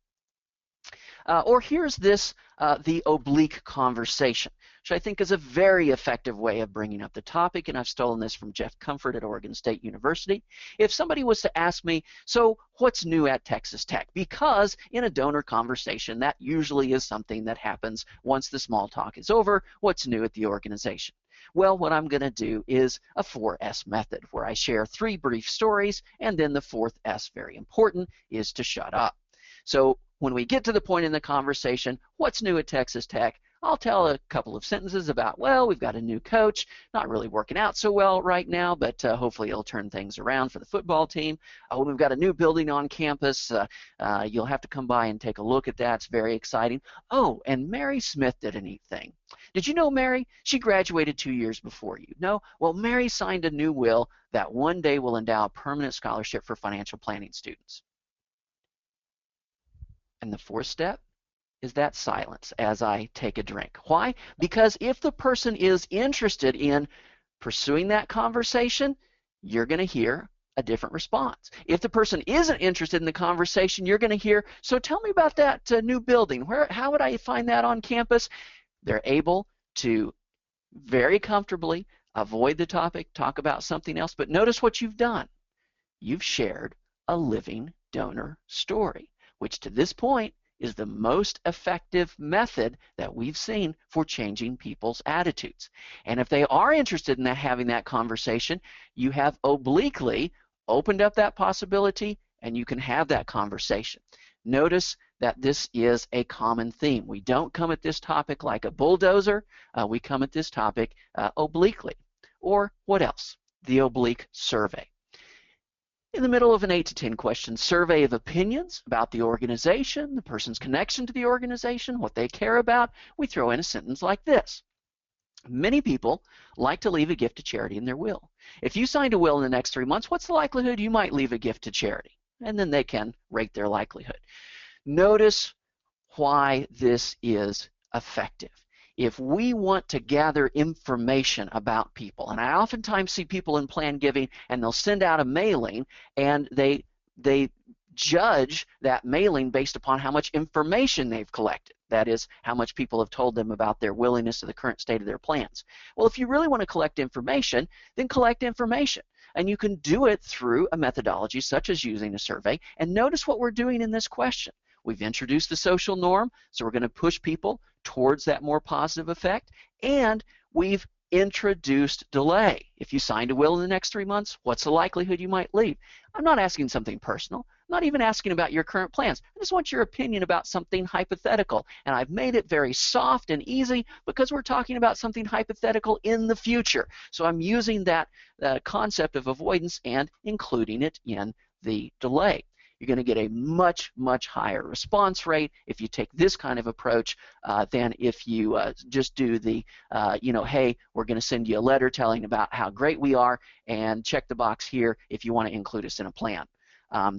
Or here's this, the oblique conversation, which I think is a very effective way of bringing up the topic, and I've stolen this from Jeff Comfort at Oregon State University. If somebody was to ask me, so what's new at Texas Tech? Because in a donor conversation, that usually is something that happens once the small talk is over. What's new at the organization? Well, what I'm going to do is a 4S method, where I share 3 brief stories, and then the 4th S, very important, is to shut up. So when we get to the point in the conversation, what's new at Texas Tech? I'll tell a couple of sentences about, well, we've got a new coach, not really working out so well right now, but hopefully it'll turn things around for the football team. Oh, we've got a new building on campus. You'll have to come by and take a look at that. It's very exciting. Oh, and Mary Smith did a neat thing. Did you know Mary? She graduated 2 years before you. No? Well, Mary signed a new will that one day will endow a permanent scholarship for financial planning students. And the 4th step is that silence as I take a drink. Why? Because if the person is interested in pursuing that conversation, you're going to hear a different response. If the person isn't interested in the conversation, you're going to hear, so tell me about that new building. How would I find that on campus? They're able to very comfortably avoid the topic, talk about something else, but notice what you've done. You've shared a living donor story, which to this point is the most effective method that we've seen for changing people's attitudes. And if they are interested in having that conversation, you have obliquely opened up that possibility and you can have that conversation. Notice that this is a common theme. We don't come at this topic like a bulldozer. We come at this topic obliquely. Or what else? The oblique survey. In the middle of an 8 to 10 question survey of opinions about the organization, the person's connection to the organization, what they care about, we throw in a sentence like this. Many people like to leave a gift to charity in their will. If you signed a will in the next 3 months, what's the likelihood you might leave a gift to charity? And then they can rate their likelihood. Notice why this is effective. If we want to gather information about people, and I oftentimes see people in plan giving and they'll send out a mailing and they judge that mailing based upon how much information they've collected. That is, how much people have told them about their willingness to the current state of their plans. Well, if you really want to collect information, then collect information. And you can do it through a methodology such as using a survey. And notice what we're doing in this question. We've introduced the social norm, so we're going to push people towards that more positive effect, and we've introduced delay. If you signed a will in the next 3 months, what's the likelihood you might leave? I'm not asking something personal. I'm not even asking about your current plans. I just want your opinion about something hypothetical, and I've made it very soft and easy because we're talking about something hypothetical in the future. So I'm using that concept of avoidance and including it in the delay. You're going to get a much, much higher response rate if you take this kind of approach than if you just do the, hey, we're going to send you a letter telling about how great we are and check the box here if you want to include us in a plan.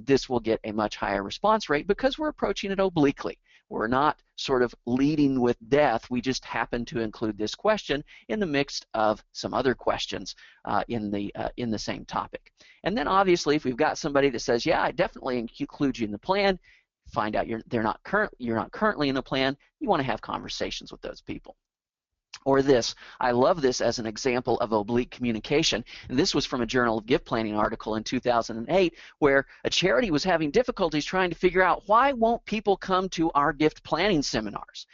This will get a much higher response rate because we're approaching it obliquely. We're not sort of leading with death. We just happen to include this question in the mix of some other questions in the same topic. And then obviously, if we've got somebody that says, "Yeah, I definitely include you in the plan," find out you're not currently in a plan. You want to have conversations with those people. Or this, I love this as an example of oblique communication. And this was from a Journal of Gift Planning article in 2008 where a charity was having difficulties trying to figure out why won't people come to our gift planning seminars.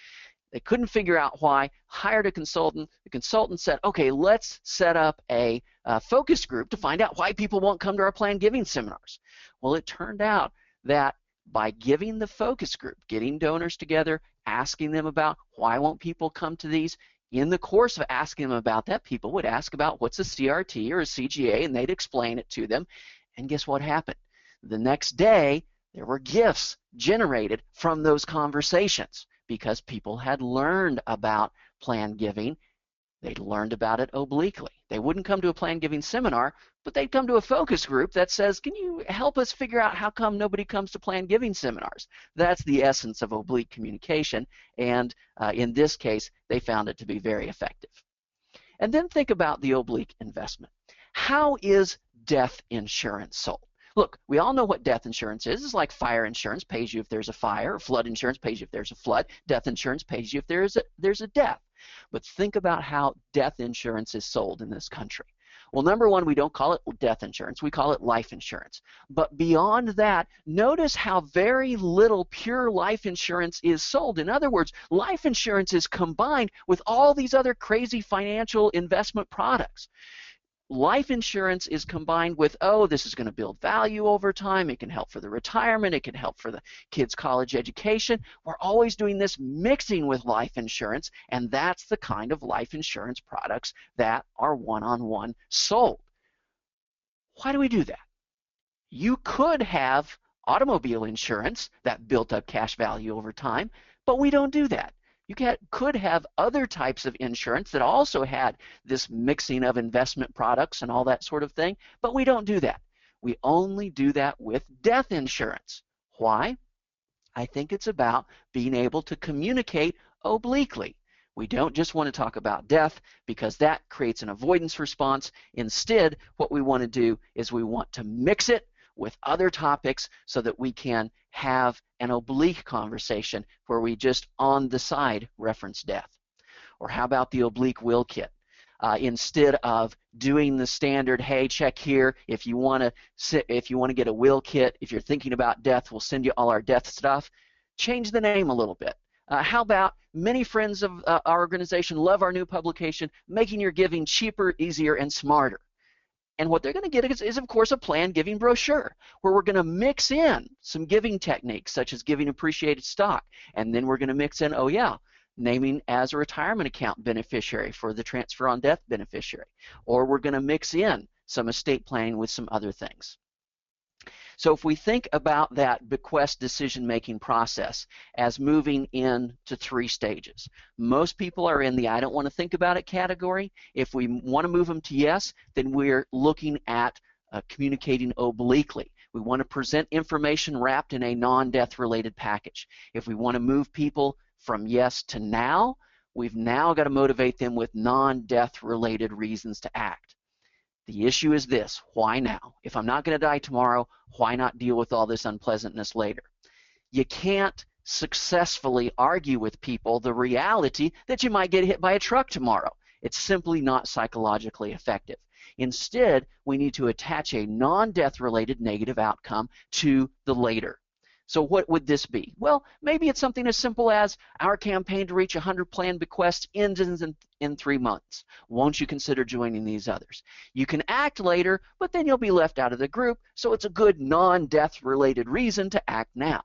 They couldn't figure out why, hired a consultant. The consultant said, okay, let's set up a focus group to find out why people won't come to our plan giving seminars. Well, it turned out that by giving the focus group, getting donors together, asking them about why won't people come to these, in the course of asking them about that, people would ask about what's a CRT or a CGA, and they'd explain it to them. And guess what happened? The next day, there were gifts generated from those conversations because people had learned about plan giving. They'd learned about it obliquely. They wouldn't come to a plan giving seminar, but they'd come to a focus group that says, can you help us figure out how come nobody comes to plan giving seminars? That's the essence of oblique communication, and in this case, they found it to be very effective. And then think about the oblique investment. How is death insurance sold? Look, we all know what death insurance is. It's like fire insurance pays you if there's a fire, flood insurance pays you if there's a flood, death insurance pays you if there's a death. But think about how death insurance is sold in this country. Well, number one, we don't call it death insurance. We call it life insurance. But beyond that, notice how very little pure life insurance is sold. In other words, life insurance is combined with all these other crazy financial investment products. Life insurance is combined with, oh, this is going to build value over time. It can help for the retirement. It can help for the kids' college education. We're always doing this mixing with life insurance, and that's the kind of life insurance products that are one-on-one sold. Why do we do that? You could have automobile insurance that built up cash value over time, but we don't do that. You could have other types of insurance that also had this mixing of investment products and all that sort of thing, but we don't do that. We only do that with death insurance. Why? I think it's about being able to communicate obliquely. We don't just want to talk about death because that creates an avoidance response. Instead, what we want to do is we want to mix it with other topics so that we can have an oblique conversation where we just on the side reference death. Or how about the oblique will kit? instead of doing the standard, hey, check here if you want to get a will kit. If you're thinking about death, we'll send you all our death stuff. Change the name a little bit. How about many friends of our organization love our new publication, making your giving cheaper, easier, and smarter. And what they're going to get is, of course, a planned giving brochure where we're going to mix in some giving techniques such as giving appreciated stock. And then we're going to mix in, oh yeah, naming as a retirement account beneficiary for the transfer on death beneficiary. Or we're going to mix in some estate planning with some other things. So if we think about that bequest decision-making process as moving into 3 stages, most people are in the I don't want to think about it category. If we want to move them to yes, then we're looking at communicating obliquely. We want to present information wrapped in a non-death related package. If we want to move people from yes to now, we've now got to motivate them with non-death related reasons to act. The issue is this: why now? If I'm not going to die tomorrow, why not deal with all this unpleasantness later? You can't successfully argue with people the reality that you might get hit by a truck tomorrow. It's simply not psychologically effective. Instead, we need to attach a non-death related negative outcome to the later. So what would this be? Well, maybe it's something as simple as our campaign to reach 100 planned bequests ends in 3 months. Won't you consider joining these others? You can act later, but then you'll be left out of the group, so it's a good non-death related reason to act now.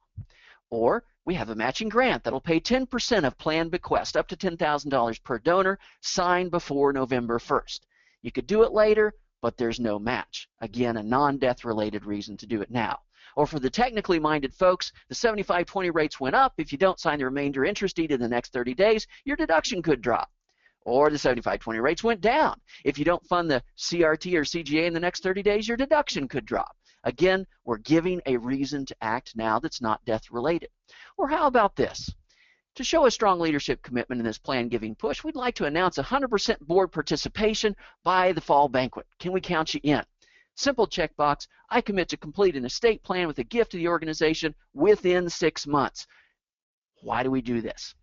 Or we have a matching grant that'll pay 10% of planned bequest up to $10,000 per donor signed before November 1st. You could do it later, but there's no match. Again, a non-death related reason to do it now. Or for the technically minded folks, the 75-20 rates went up. If you don't sign the remainder interest deed in the next 30 days, your deduction could drop. Or the 75-20 rates went down. If you don't fund the CRT or CGA in the next 30 days, your deduction could drop. Again, we're giving a reason to act now that's not death related. Or how about this? To show a strong leadership commitment in this planned giving push, we'd like to announce 100% board participation by the fall banquet. Can we count you in? Simple checkbox: I commit to complete an estate plan with a gift to the organization within 6 months. Why do we do this?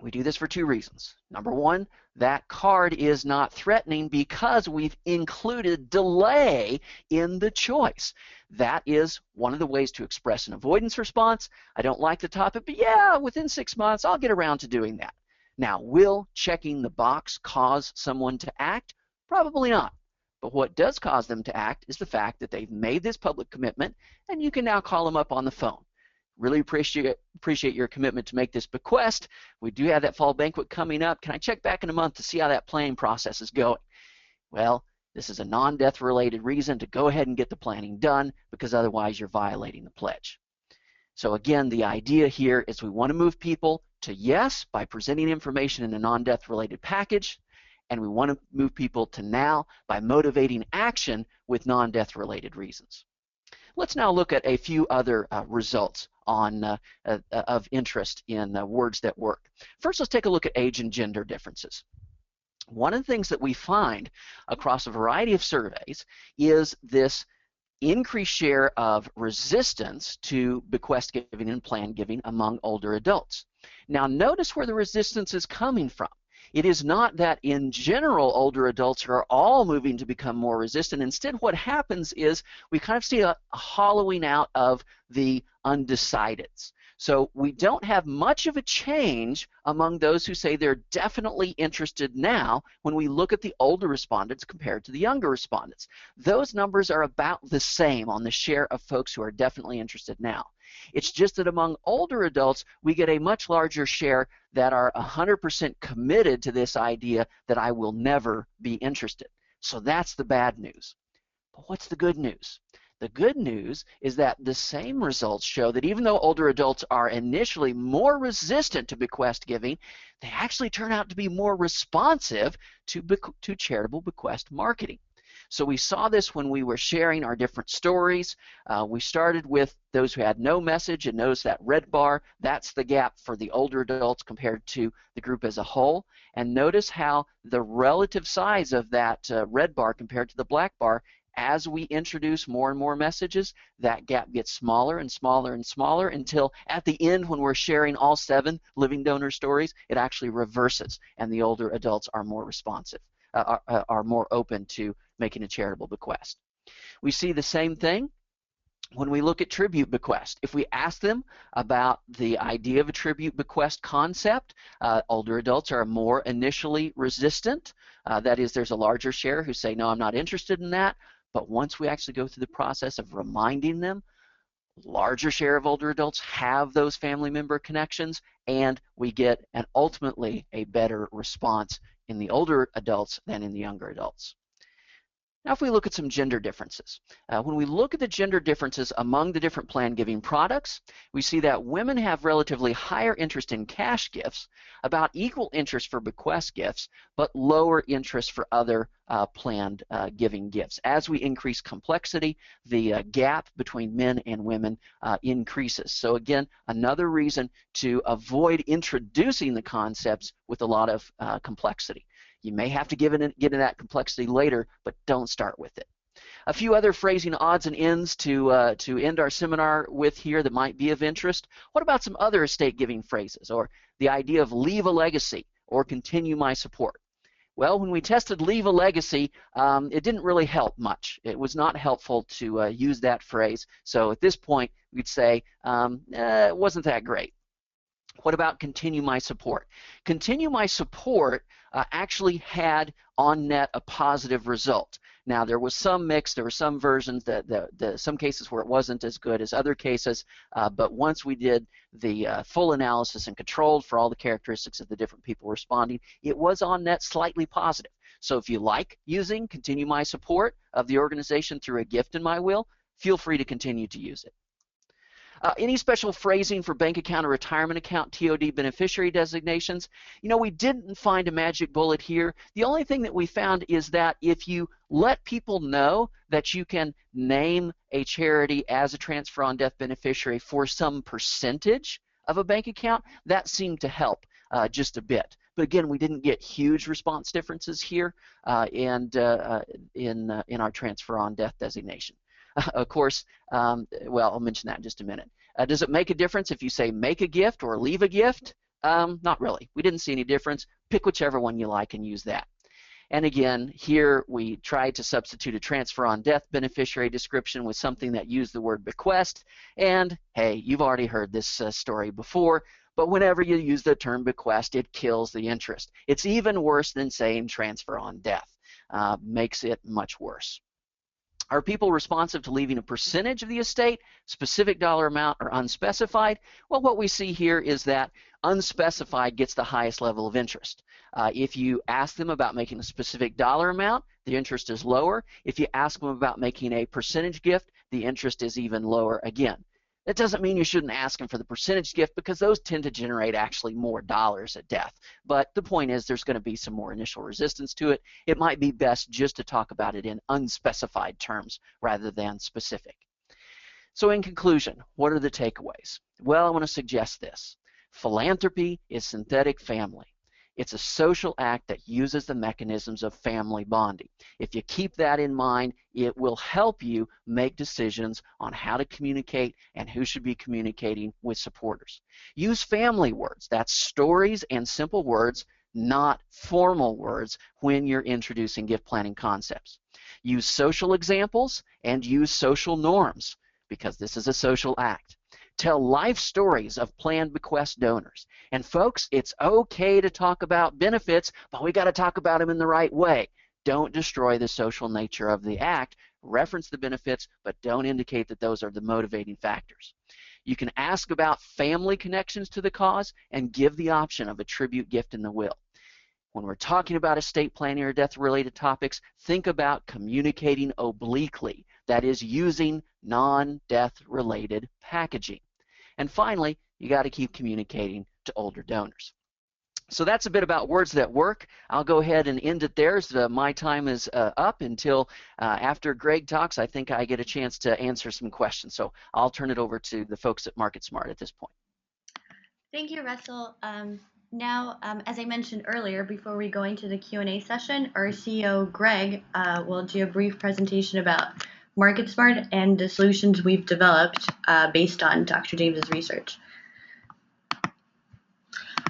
We do this for 2 reasons. Number 1, that card is not threatening because we've included delay in the choice. That is one of the ways to express an avoidance response. I don't like the topic, but yeah, within 6 months, I'll get around to doing that. Now, will checking the box cause someone to act? Probably not. But what does cause them to act is the fact that they've made this public commitment, and you can now call them up on the phone. Really appreciate your commitment to make this bequest. We do have that fall banquet coming up. Can I check back in a month to see how that planning process is going? Well, this is a non-death related reason to go ahead and get the planning done, because otherwise you're violating the pledge. So again, the idea here is we want to move people to yes by presenting information in a non-death related package, and we want to move people to now by motivating action with non-death related reasons. Let's now look at a few other results of interest in words that work. First, let's take a look at age and gender differences. One of the things that we find across a variety of surveys is this increased share of resistance to bequest giving and planned giving among older adults. Now, notice where the resistance is coming from. It is not that in general older adults are all moving to become more resistant. Instead, what happens is we kind of see a hollowing out of the undecideds. So we don't have much of a change among those who say they're definitely interested now when we look at the older respondents compared to the younger respondents. Those numbers are about the same on the share of folks who are definitely interested now. It's just that among older adults, we get a much larger share that are 100% committed to this idea that I will never be interested. So that's the bad news. But what's the good news? The good news is that the same results show that even though older adults are initially more resistant to bequest giving, they actually turn out to be more responsive to charitable bequest marketing. So we saw this when we were sharing our different stories. We started with those who had no message, and notice that red bar, that's the gap for the older adults compared to the group as a whole. And notice how the relative size of that red bar compared to the black bar, as we introduce more and more messages, that gap gets smaller and smaller and smaller until at the end, when we're sharing all 7 living donor stories, it actually reverses and the older adults are more responsive. are more open to making a charitable bequest. We see the same thing when we look at tribute bequest. If we ask them about the idea of a tribute bequest concept, older adults are more initially resistant. That is, there's a larger share who say, no, I'm not interested in that. But once we actually go through the process of reminding them, larger share of older adults have those family member connections, and we get ultimately a better response in the older adults than in the younger adults. Now, if we look at some gender differences, when we look at the gender differences among the different plan giving products, we see that women have relatively higher interest in cash gifts, about equal interest for bequest gifts, but lower interest for other planned giving gifts. As we increase complexity, the gap between men and women increases. So again, another reason to avoid introducing the concepts with a lot of complexity. You may have to get into that complexity later, but don't start with it. A few other phrasing odds and ends to end our seminar with here that might be of interest. What about some other estate giving phrases, or the idea of leave a legacy or continue my support? Well, when we tested leave a legacy, it didn't really help much. It was not helpful to use that phrase. So at this point, we'd say it wasn't that great. What about continue my support? Continue my support actually had on net a positive result. Now, there was some mix, there were some versions, some cases where it wasn't as good as other cases, but once we did the full analysis and controlled for all the characteristics of the different people responding, it was on net slightly positive. So if you like using continue my support of the organization through a gift in my will, feel free to continue to use it. Any special phrasing for bank account or retirement account TOD beneficiary designations? You know, we didn't find a magic bullet here. The only thing that we found is that if you let people know that you can name a charity as a transfer on death beneficiary for some percentage of a bank account, that seemed to help just a bit. But again, we didn't get huge response differences here in our transfer on death designation. Of course, well, I'll mention that in just a minute. Does it make a difference if you say make a gift or leave a gift? Not really. We didn't see any difference. Pick whichever one you like and use that. And again, here we tried to substitute a transfer on death beneficiary description with something that used the word bequest. And hey, you've already heard this story before, but whenever you use the term bequest, it kills the interest. It's even worse than saying transfer on death. Makes it much worse. Are people responsive to leaving a percentage of the estate, specific dollar amount, or unspecified? Well, what we see here is that unspecified gets the highest level of interest. If you ask them about making a specific dollar amount, the interest is lower. If you ask them about making a percentage gift, the interest is even lower again. That doesn't mean you shouldn't ask them for the percentage gift, because those tend to generate actually more dollars at death. But the point is, there's going to be some more initial resistance to it. It might be best just to talk about it in unspecified terms rather than specific. So in conclusion, what are the takeaways? Well, I want to suggest this. Philanthropy is synthetic family. It's a social act that uses the mechanisms of family bonding. If you keep that in mind, it will help you make decisions on how to communicate and who should be communicating with supporters. Use family words. That's stories and simple words, not formal words, when you're introducing gift planning concepts. Use social examples and use social norms, because this is a social act. Tell life stories of planned bequest donors. And folks, it's okay to talk about benefits, but we got to talk about them in the right way. Don't destroy the social nature of the act. Reference the benefits, but don't indicate that those are the motivating factors. You can ask about family connections to the cause and give the option of a tribute gift in the will. When we're talking about estate planning or death-related topics, think about communicating obliquely. That is, using non-death-related packaging. And finally, you got to keep communicating to older donors. So that's a bit about words that work. I'll go ahead and end it there. My time is up until after Greg talks. I think I get a chance to answer some questions. So I'll turn it over to the folks at MarketSmart at this point. Thank you, Russell. Now, as I mentioned earlier, before we go into the Q&A session, our CEO, Greg, will do a brief presentation about MarketSmart and the solutions we've developed based on Dr. James's research.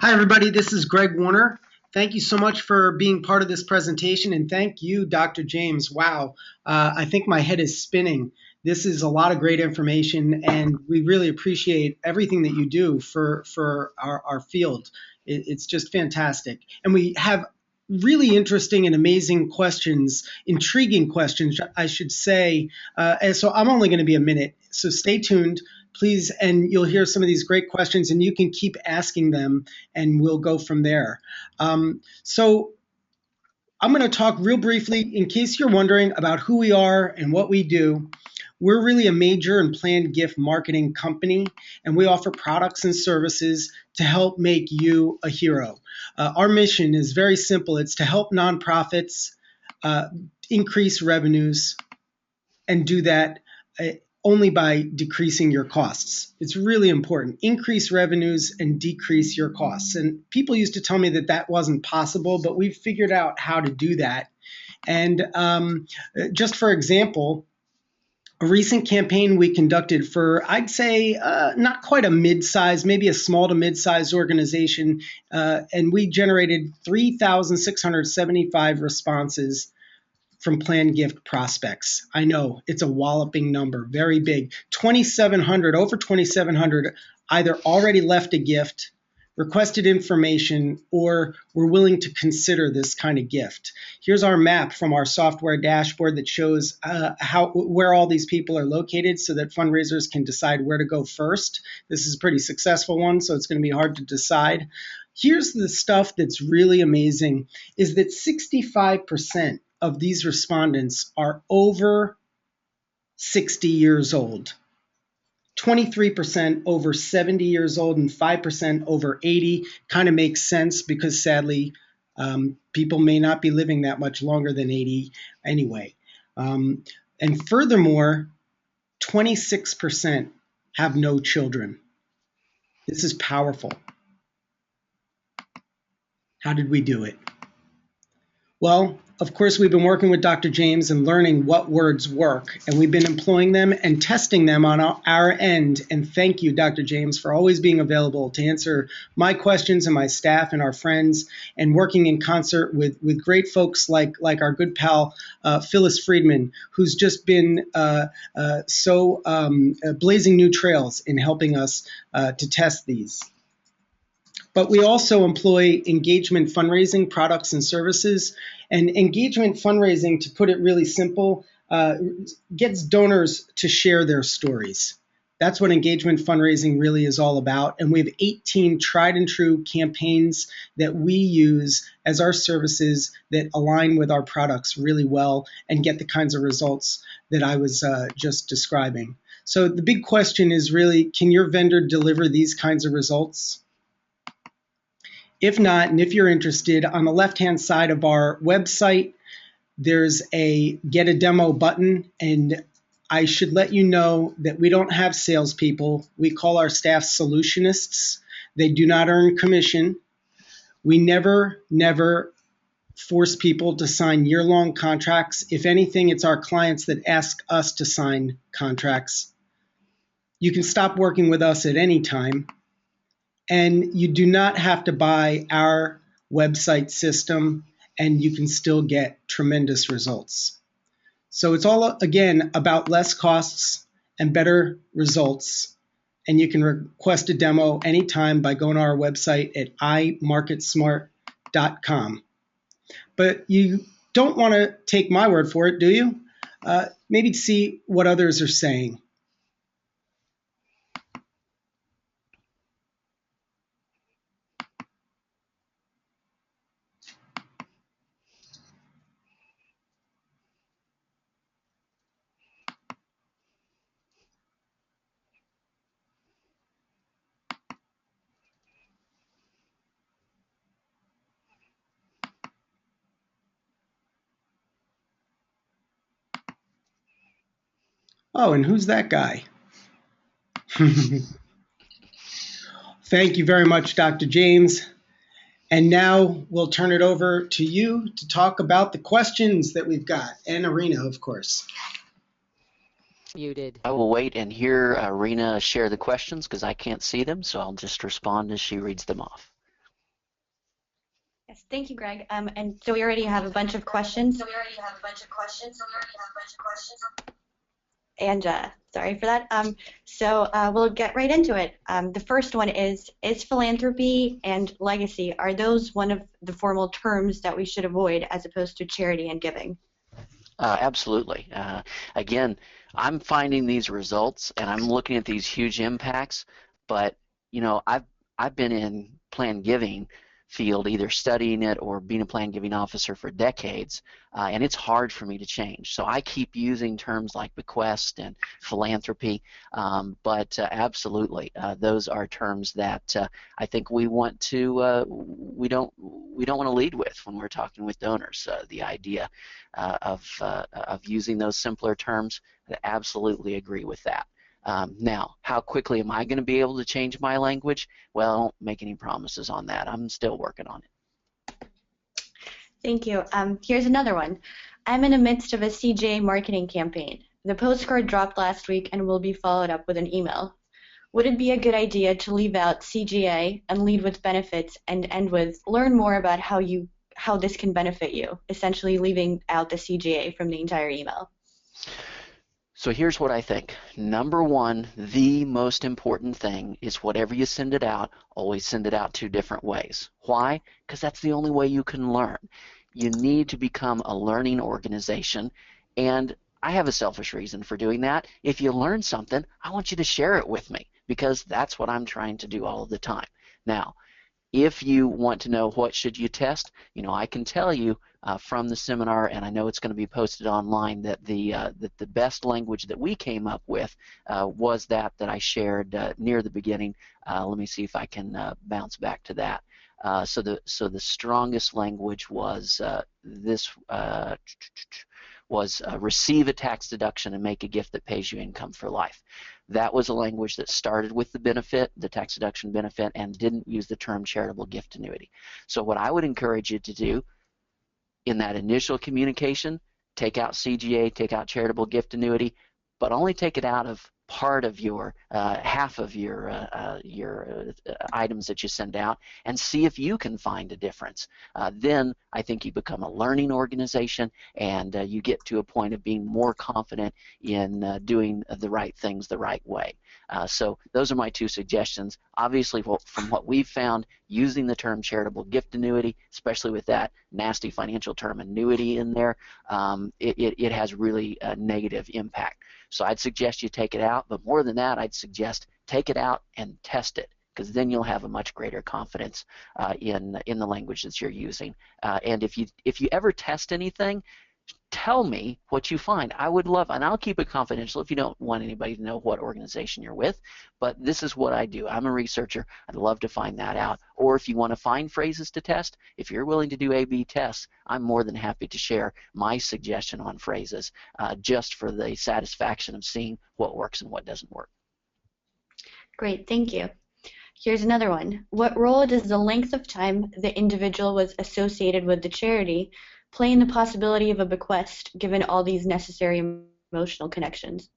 Hi, everybody. This is Greg Warner, Thank you so much for being part of this presentation, and thank you, Dr. James. Wow, I think my head is spinning. This is a lot of great information, and we really appreciate everything that you do for our field. It's just fantastic. And we have really interesting and amazing questions, intriguing questions, I should say. And so I'm only going to be a minute, so stay tuned, please, and you'll hear some of these great questions, and you can keep asking them, and we'll go from there. So I'm going to talk real briefly in case you're wondering about who we are and what we do. We're really a major and planned gift marketing company, and we offer products and services to help make you a hero. Our mission is very simple. It's to help nonprofits uh, increase revenues and do that uh, only by decreasing your costs. It's really important. Increase revenues and decrease your costs. And people used to tell me that that wasn't possible, but we've figured out how to do that. And just for example, a recent campaign we conducted for, I'd say, not quite a mid-size, maybe a small to mid-size organization, and we generated 3,675 responses from planned gift prospects. I know it's a walloping number, very big. 2,700, over 2,700 either already left a gift, requested information, or were willing to consider this kind of gift. Here's our map from our software dashboard that shows where all these people are located so that fundraisers can decide where to go first. This is a pretty successful one, so it's going to be hard to decide. Here's the stuff that's really amazing, is that 65% of these respondents are over 60 years old. 23% over 70 years old and 5% over 80. Kind of makes sense because sadly, people may not be living that much longer than 80 anyway. And furthermore, 26% have no children. This is powerful. How did we do it? Well, of course, we've been working with Dr. James and learning what words work, and we've been employing them and testing them on our end. And thank you, Dr. James, for always being available to answer my questions and my staff and our friends, and working in concert with great folks like our good pal, Phyllis Friedman, who's just been blazing new trails in helping us to test these. But we also employ engagement fundraising products and services. And engagement fundraising, to put it really simple, gets donors to share their stories. That's what engagement fundraising really is all about. And we have 18 tried and true campaigns that we use as our services that align with our products really well and get the kinds of results that I was just describing. So the big question is really, can your vendor deliver these kinds of results? If not, and if you're interested, on the left-hand side of our website, there's a Get a Demo button, and I should let you know that we don't have salespeople. We call our staff solutionists. They do not earn commission. We never force people to sign year-long contracts. If anything, it's our clients that ask us to sign contracts. You can stop working with us at any time. And you do not have to buy our website system, and you can still get tremendous results. So it's all, again, about less costs and better results. And you can request a demo anytime by going to our website at imarketsmart.com. But you don't want to take my word for it, do you? Maybe see what others are saying. Oh, and who's that guy? Thank you very much, Dr. James. And now we'll turn it over to you to talk about the questions that we've got, and Arena, of course. I will wait and hear Rena share the questions because I can't see them, so I'll just respond as she reads them off. Yes, thank you, Greg. And so we already have a bunch of questions. And sorry for that. So we'll get right into it. The first one is philanthropy and legacy, are those one of the formal terms that we should avoid as opposed to charity and giving? Absolutely. Again, I'm finding these results and I'm looking at these huge impacts, but I've been in planned giving field, either studying it or being a planned giving officer for decades, and it's hard for me to change. So I keep using terms like bequest and philanthropy, but absolutely, those are terms that I think we don't want to lead with when we're talking with donors. The idea of using those simpler terms, I absolutely agree with that. Now, how quickly am I going to be able to change my language? Well, I don't make any promises on that. I'm still working on it. Thank you. Here's another one. I'm in the midst of a CJA marketing campaign. The postcard dropped last week and will be followed up with an email. Would it be a good idea to leave out CGA and lead with benefits and end with learn more about how this can benefit you, essentially leaving out the CGA from the entire email? So here's what I think. Number one, the most important thing is whatever you send it out, always send it out 2 different ways. Why? Because that's the only way you can learn. You need to become a learning organization, and I have a selfish reason for doing that. If you learn something, I want you to share it with me, because that's what I'm trying to do all of the time. Now, if you want to know what should you test, I can tell you from the seminar, and I know it's going to be posted online, that the best language that we came up with was that I shared near the beginning. Let me see if I can bounce back to that. So the strongest language was receive a tax deduction and make a gift that pays you income for life. That was a language that started with the benefit, the tax deduction benefit, and didn't use the term charitable gift annuity. So what I would encourage you to do in that initial communication, take out CGA, take out charitable gift annuity, but only take it out of part of your half of your items that you send out, and see if you can find a difference. Then I think you become a learning organization, and you get to a point of being more confident in doing the right things the right way. So those are my 2 suggestions. Obviously, from what we've found, using the term charitable gift annuity, especially with that nasty financial term annuity in there, it has really a negative impact. So I'd suggest you take it out, but more than that, I'd suggest take it out and test it, because then you'll have a much greater confidence in the language that you're using. And if you ever test anything, tell me what you find. I would love, and I'll keep it confidential if you don't want anybody to know what organization you're with, but this is what I do. I'm a researcher. I'd love to find that out. Or if you want to find phrases to test, if you're willing to do A/B tests, I'm more than happy to share my suggestion on phrases just for the satisfaction of seeing what works and what doesn't work. Great, thank you. Here's another one. What role does the length of time the individual was associated with the charity play in the possibility of a bequest, given all these necessary emotional connections?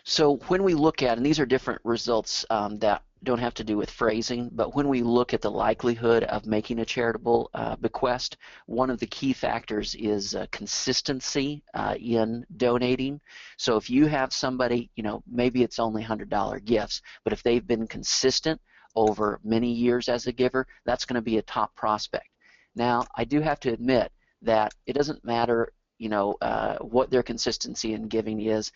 So when we look at, and these are different results that don't have to do with phrasing, but when we look at the likelihood of making a charitable bequest, one of the key factors is consistency in donating. So if you have somebody, maybe it's only $100 gifts, but if they've been consistent over many years as a giver, that's going to be a top prospect. Now, I do have to admit that it doesn't matter what their consistency in giving is.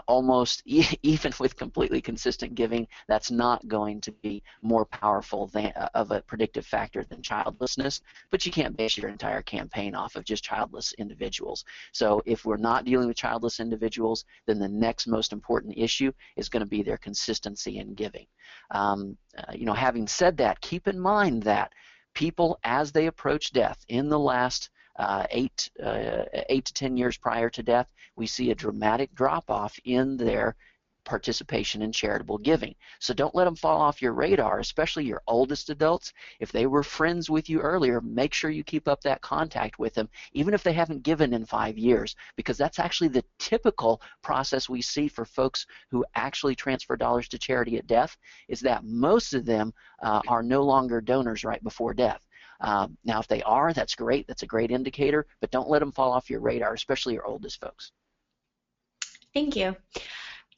Almost even with completely consistent giving, that's not going to be more powerful of a predictive factor than childlessness, but you can't base your entire campaign off of just childless individuals. So if we're not dealing with childless individuals, then the next most important issue is going to be their consistency in giving. Having said that, keep in mind that people, as they approach death, in the last 8 to 10 years prior to death, we see a dramatic drop-off in their participation in charitable giving. So don't let them fall off your radar, especially your oldest adults. If they were friends with you earlier, make sure you keep up that contact with them, even if they haven't given in 5 years, because that's actually the typical process we see for folks who actually transfer dollars to charity at death, is that most of them are no longer donors right before death. Now, if they are, that's great. That's a great indicator, but don't let them fall off your radar, especially your oldest folks. Thank you.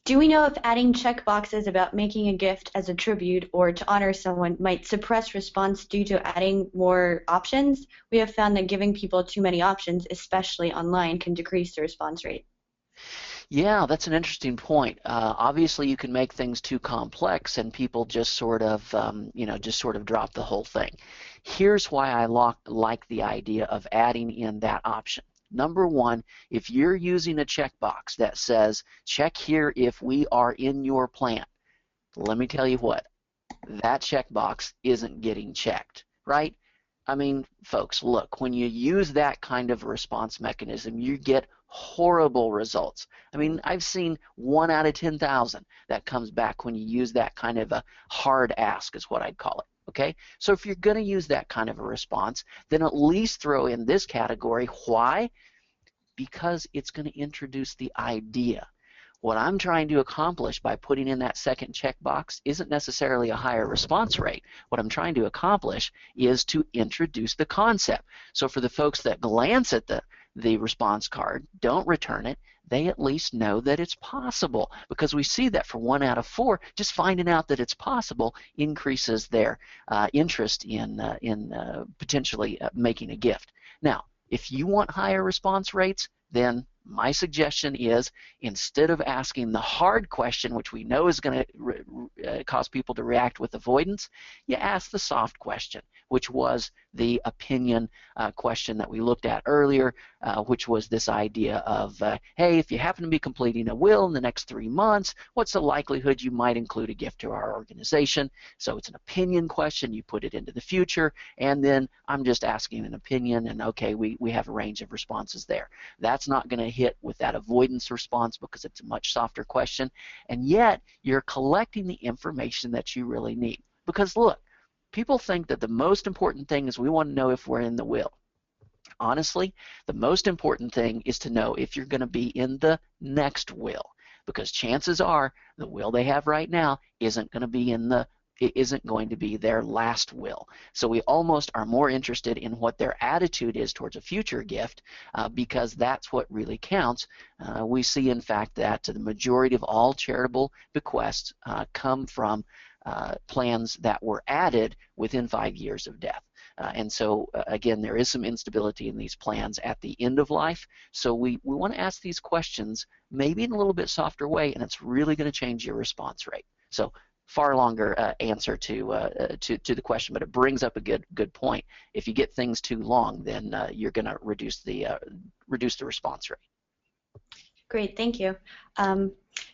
Do we know if adding check boxes about making a gift as a tribute or to honor someone might suppress response due to adding more options? We have found that giving people too many options, especially online, can decrease the response rate. Yeah, that's an interesting point. Obviously, you can make things too complex, and people just sort of, just sort of drop the whole thing. Here's why I like the idea of adding in that option. Number one, if you're using a checkbox that says, check here if we are in your plan, let me tell you what, that checkbox isn't getting checked, right? I mean, folks, look, when you use that kind of response mechanism, you get horrible results. I mean, I've seen 1 out of 10,000 that comes back when you use that kind of a hard ask, is what I'd call it. Okay, so if you're going to use that kind of a response, then at least throw in this category. Why? Because it's going to introduce the idea. What I'm trying to accomplish by putting in that second checkbox isn't necessarily a higher response rate. What I'm trying to accomplish is to introduce the concept. So for the folks that glance at the response card, don't return it, they at least know that it's possible, because we see that for 1 out of 4, just finding out that it's possible increases their interest in potentially making a gift. Now, if you want higher response rates, then my suggestion is, instead of asking the hard question, which we know is going to cause people to react with avoidance, you ask the soft question, which was the opinion question that we looked at earlier, which was this idea of, hey, if you happen to be completing a will in the next 3 months, what's the likelihood you might include a gift to our organization? So it's an opinion question. You put it into the future, and then I'm just asking an opinion, and okay, we have a range of responses there. That's not going to hit with that avoidance response because it's a much softer question, and yet you're collecting the information that you really need. Because look, people think that the most important thing is we want to know if we're in the will. Honestly, the most important thing is to know if you're going to be in the next will, because chances are the will they have right now isn't going to be their last will. So we almost are more interested in what their attitude is towards a future gift, because that's what really counts. We see, in fact, that the majority of all charitable bequests come from plans that were added within 5 years of death. And so, again, there is some instability in these plans at the end of life. So we want to ask these questions maybe in a little bit softer way, and it's really going to change your response rate. So far longer answer to the question, but it brings up a good point. If you get things too long, then you're going to reduce the response rate. Great, thank you.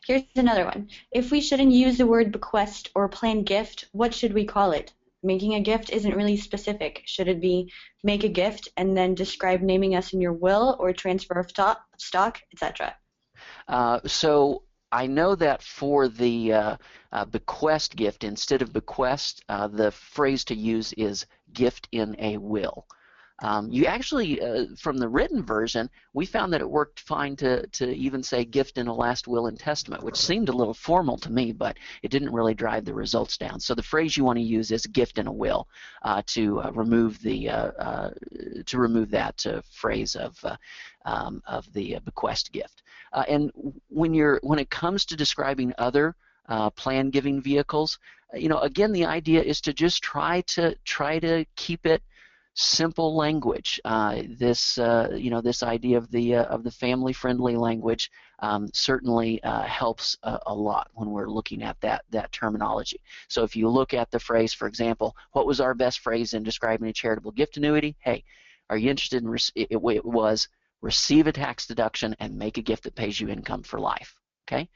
Here's another one. If we shouldn't use the word bequest or planned gift, what should we call it? Making a gift isn't really specific. Should it be make a gift and then describe naming us in your will, or transfer of stock, etc.? So I know that for the bequest gift, instead of bequest, the phrase to use is gift in a will. You actually, from the written version, we found that it worked fine to even say gift in a last will and testament, which seemed a little formal to me, but it didn't really drive the results down. So the phrase you want to use is gift in a will to remove that phrase of the bequest gift. And when it comes to describing other plan giving vehicles, again, the idea is to just try to keep it simple language. This idea of the family-friendly language certainly helps a lot when we're looking at that terminology. So if you look at the phrase, for example, what was our best phrase in describing a charitable gift annuity? Hey, are you interested in it was receive a tax deduction and make a gift that pays you income for life. Okay.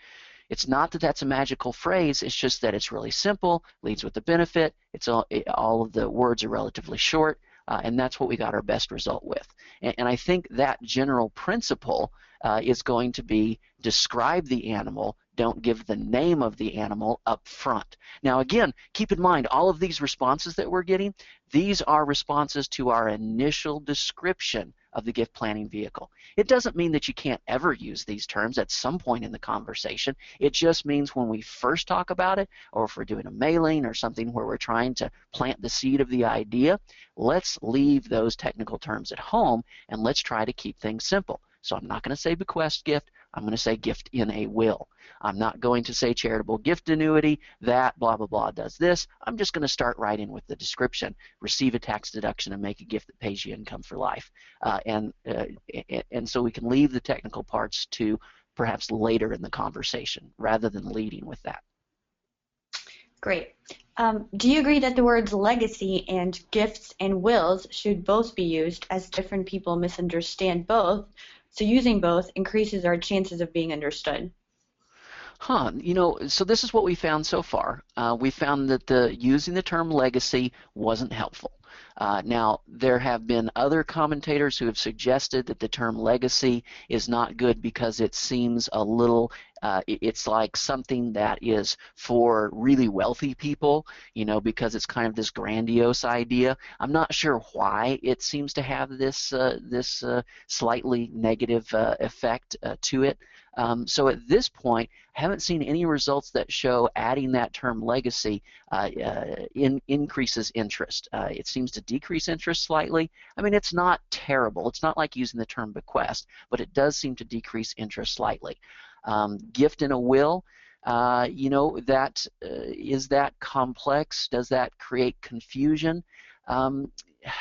It's not that that's a magical phrase, it's just that it's really simple, leads with the benefit, all of the words are relatively short, and that's what we got our best result with. And I think that general principle is going to be describe the animal, don't give the name of the animal up front. Now again, keep in mind all of these responses that we're getting, these are responses to our initial description of the gift planning vehicle. It doesn't mean that you can't ever use these terms at some point in the conversation. It just means when we first talk about it, or if we're doing a mailing or something where we're trying to plant the seed of the idea, let's leave those technical terms at home and let's try to keep things simple. So I'm not going to say bequest gift. I'm going to say gift in a will. I'm not going to say charitable gift annuity, that blah, blah, blah does this. I'm just going to start right in with the description, receive a tax deduction and make a gift that pays you income for life. And so we can leave the technical parts to perhaps later in the conversation rather than leading with that. Great. Do you agree that the words legacy and gifts and wills should both be used, as different people misunderstand both, so using both increases our chances of being understood? So this is what we found so far. We found that using the term legacy wasn't helpful. Now, there have been other commentators who have suggested that the term legacy is not good because it seems a little, it's like something that is for really wealthy people, because it's kind of this grandiose idea. I'm not sure why it seems to have this slightly negative effect to it. So at this point, I haven't seen any results that show adding that term legacy increases interest. It seems to decrease interest slightly. I mean, it's not terrible. It's not like using the term bequest, but it does seem to decrease interest slightly. Gift in a will, is that complex? Does that create confusion?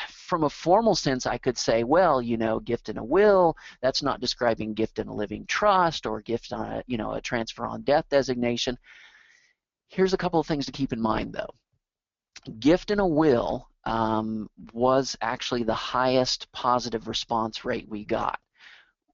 From a formal sense, I could say, well, gift in a will, that's not describing gift in a living trust or gift on a transfer on death designation. Here's a couple of things to keep in mind, though. Gift in a will was actually the highest positive response rate we got.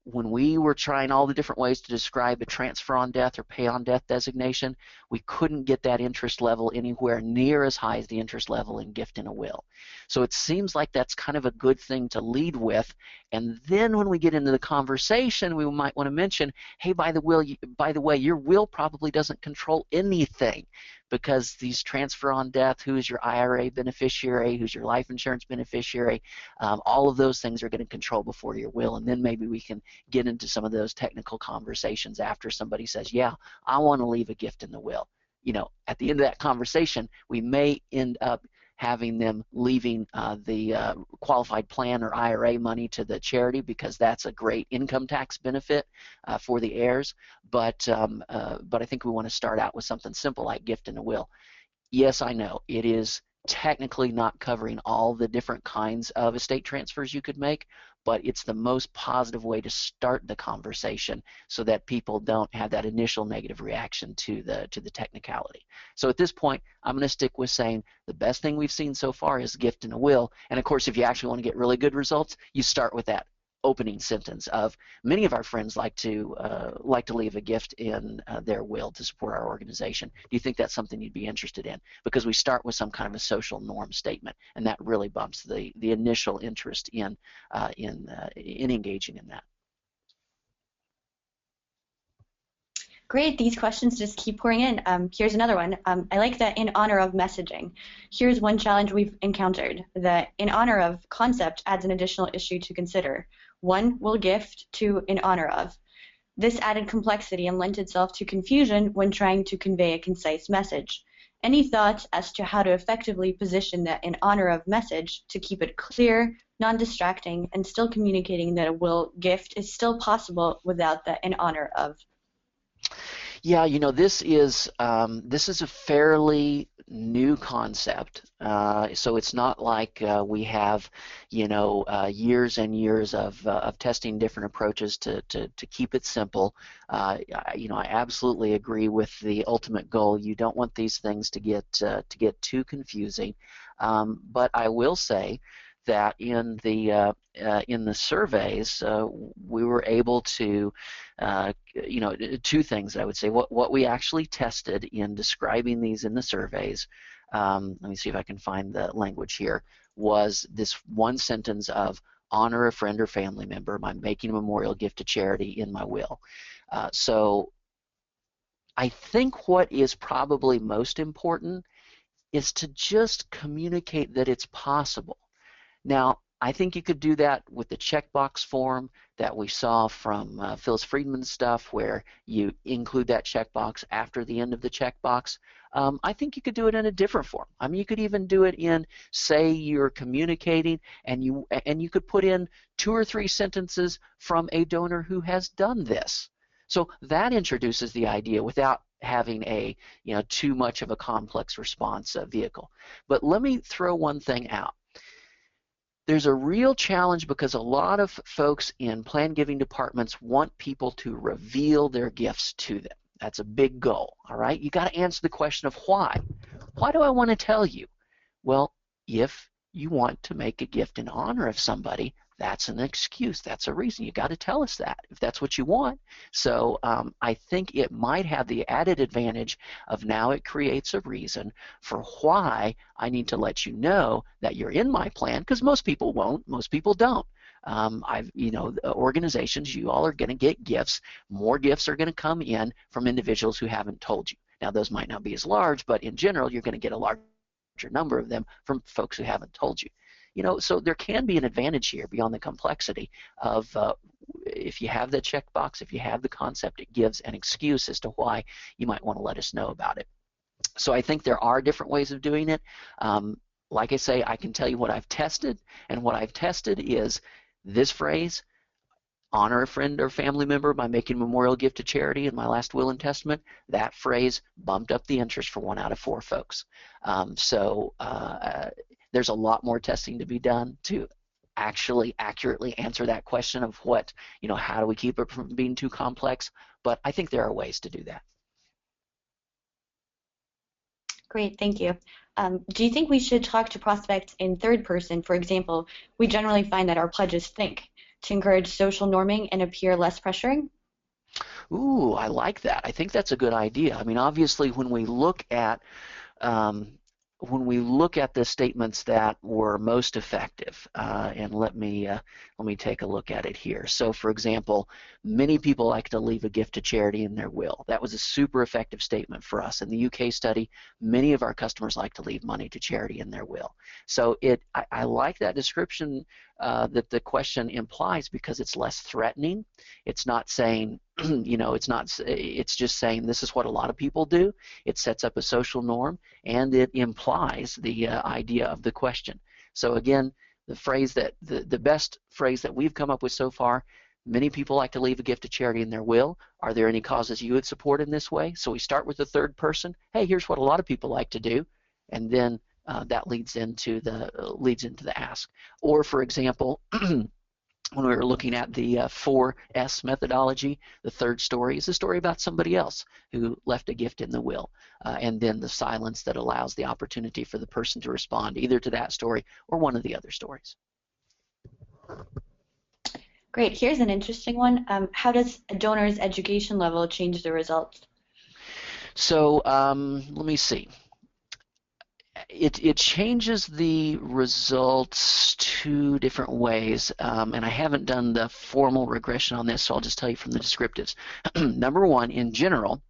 When we were trying all the different ways to describe a transfer on death or pay on death designation, we couldn't get that interest level anywhere near as high as the interest level in gift in a will. So it seems like that's kind of a good thing to lead with. And then when we get into the conversation, we might want to mention, hey, by the way, your will probably doesn't control anything, because these transfer on death, who is your IRA beneficiary, who's your life insurance beneficiary, all of those things are going to control before your will. And then maybe we can get into some of those technical conversations after somebody says, yeah, I want to leave a gift in the will. At the end of that conversation, we may end up having them leaving the qualified plan or IRA money to the charity, because that's a great income tax benefit for the heirs. But I think we want to start out with something simple like gift in a will. Yes, I know it is technically not covering all the different kinds of estate transfers you could make, but it's the most positive way to start the conversation so that people don't have that initial negative reaction to the technicality. So at this point, I'm going to stick with saying the best thing we've seen so far is gift in a will. And of course, if you actually want to get really good results, you start with that opening sentence of, many of our friends like to leave a gift in their will to support our organization. Do you think that's something you'd be interested in? Because we start with some kind of a social norm statement, and that really bumps the initial interest in engaging in that. Great, these questions just keep pouring in. Here's another one. I like that in honor of messaging. Here's one challenge we've encountered. The in honor of concept adds an additional issue to consider. One, will gift, two, in honor of. This added complexity and lent itself to confusion when trying to convey a concise message. Any thoughts as to how to effectively position that in honor of message to keep it clear, non-distracting, and still communicating that a will gift is still possible without the in honor of? Yeah, this is a fairly new concept. So it's not like we have, years and years of testing different approaches to keep it simple. I absolutely agree with the ultimate goal. You don't want these things to get too confusing. But I will say that in the surveys, we were able to, two things I would say. What we actually tested in describing these in the surveys, let me see if I can find the language here, was this one sentence of honor a friend or family member by making a memorial gift to charity in my will. So I think what is probably most important is to just communicate that it's possible. Now, I think you could do that with the checkbox form that we saw from Phyllis Friedman's stuff, where you include that checkbox after the end of the checkbox. I think you could do it in a different form. I mean, you could even do it in, say, you're communicating, and you could put in 2 or 3 sentences from a donor who has done this. So that introduces the idea without having a too much of a complex response vehicle. But let me throw one thing out. There's a real challenge because a lot of folks in plan giving departments want people to reveal their gifts to them. That's a big goal, all right? You got to answer the question of why. Why do I want to tell you? Well, if you want to make a gift in honor of somebody, that's an excuse. That's a reason. You got to tell us that if that's what you want. So I think it might have the added advantage of now it creates a reason for why I need to let you know that you're in my plan, because most people won't. Most people don't. Organizations, you all are going to get gifts. More gifts are going to come in from individuals who haven't told you. Now, those might not be as large, but in general, you're going to get a larger number of them from folks who haven't told you. So there can be an advantage here beyond the complexity of if you have the checkbox, if you have the concept, it gives an excuse as to why you might want to let us know about it. So I think there are different ways of doing it. Like I say, I can tell you what I've tested, and what I've tested is this phrase, honor a friend or family member by making a memorial gift to charity in my last will and testament. That phrase bumped up the interest for 1 out of 4 folks. There's a lot more testing to be done to actually accurately answer that question of what, how do we keep it from being too complex? But I think there are ways to do that. Great, thank you. Do you think we should talk to prospects in third person? For example, we generally find that our pledges think to encourage social norming and appear less pressuring? Ooh, I like that. I think that's a good idea. I mean, obviously, when we look at the statements that were most effective, and let me take a look at it here. So, for example, many people like to leave a gift to charity in their will. That was a super effective statement for us. In the UK study, many of our customers like to leave money to charity in their will. So I like that description that the question implies, because it's less threatening. It's not saying, it's just saying this is what a lot of people do. It sets up a social norm, and it implies the idea of the question. So again, the best phrase that we've come up with so far, many people like to leave a gift to charity in their will. Are there any causes you would support in this way? So we start with the third person. Hey, here's what a lot of people like to do, and then that leads into the ask. Or, for example, when we were looking at the 4S methodology, the third story is a story about somebody else who left a gift in the will, and then the silence that allows the opportunity for the person to respond either to that story or one of the other stories. Great. Here's an interesting one. How does a donor's education level change the results? So let me see. It changes the results 2 different ways, and I haven't done the formal regression on this, so I'll just tell you from the descriptives. Number 1, in general,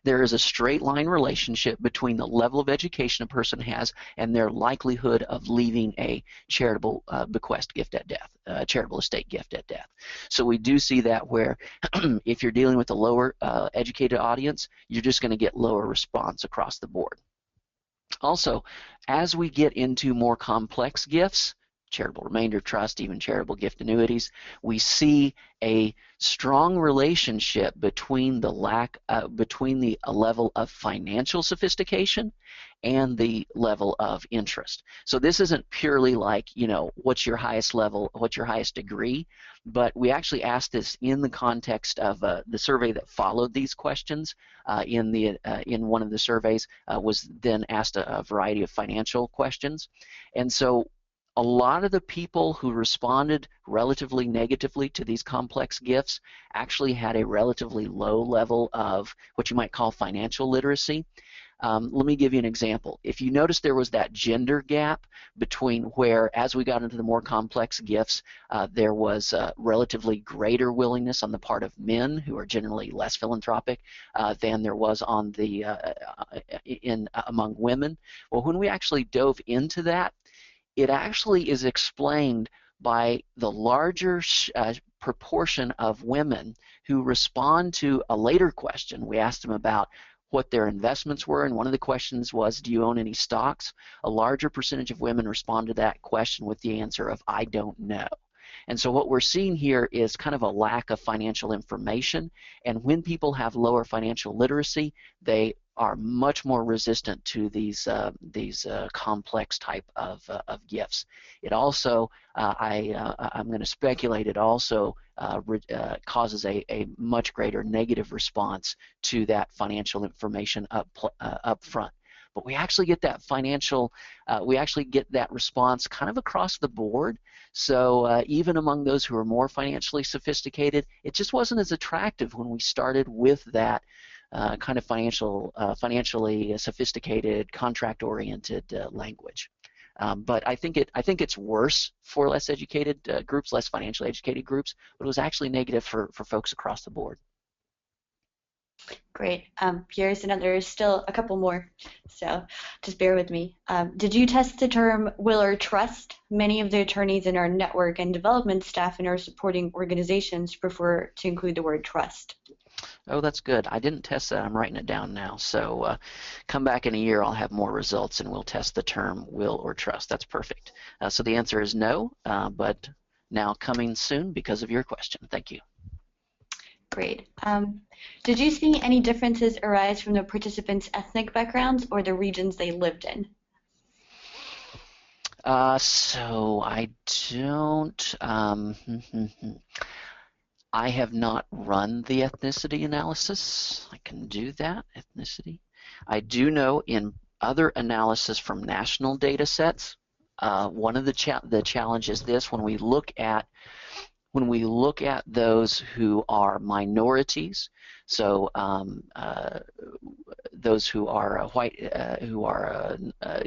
there is a straight line relationship between the level of education a person has and their likelihood of leaving a charitable bequest gift at death, charitable estate gift at death. So we do see that where if you're dealing with a lower educated audience, you're just going to get lower response across the board. Also, as we get into more complex gifts, charitable remainder trust, even charitable gift annuities, we see a strong relationship between the level of financial sophistication and the level of interest. So this isn't purely like, what's your highest level, what's your highest degree, but we actually asked this in the context of the survey that followed these questions. In one of the surveys was then asked a variety of financial questions, and so a lot of the people who responded relatively negatively to these complex gifts actually had a relatively low level of what you might call financial literacy. Let me give you an example. If you notice, there was that gender gap between where, as we got into the more complex gifts, there was relatively greater willingness on the part of men, who are generally less philanthropic, than there was on among women. Well, when we actually dove into that, it actually is explained by the larger proportion of women who respond to a later question. We asked them about what their investments were, and one of the questions was, do you own any stocks? A larger percentage of women respond to that question with the answer of, I don't know. And so what we're seeing here is kind of a lack of financial information, and when people have lower financial literacy, they are much more resistant to these complex type of gifts. It also, I'm going to speculate, it also causes a much greater negative response to that financial information up front. But we actually get that response kind of across the board. So even among those who are more financially sophisticated, it just wasn't as attractive when we started with that kind of financially sophisticated, contract-oriented language. But I think it's worse for less educated groups, less financially educated groups. But it was actually negative for folks across the board. Great. Here's another, still a couple more, so just bear with me. Did you test the term will or trust? Many of the attorneys in our network and development staff in our supporting organizations prefer to include the word trust. Oh, that's good. I didn't test that. I'm writing it down now. So come back in a year, I'll have more results, and we'll test the term will or trust. That's perfect. So the answer is no, but now coming soon because of your question. Thank you. Great. Did you see any differences arise from the participants' ethnic backgrounds or the regions they lived in? So I don't. I have not run the ethnicity analysis. I can do that, ethnicity. I do know in other analysis from national data sets, one of the challenges is this: when we look at those who are minorities, so those who are white, who are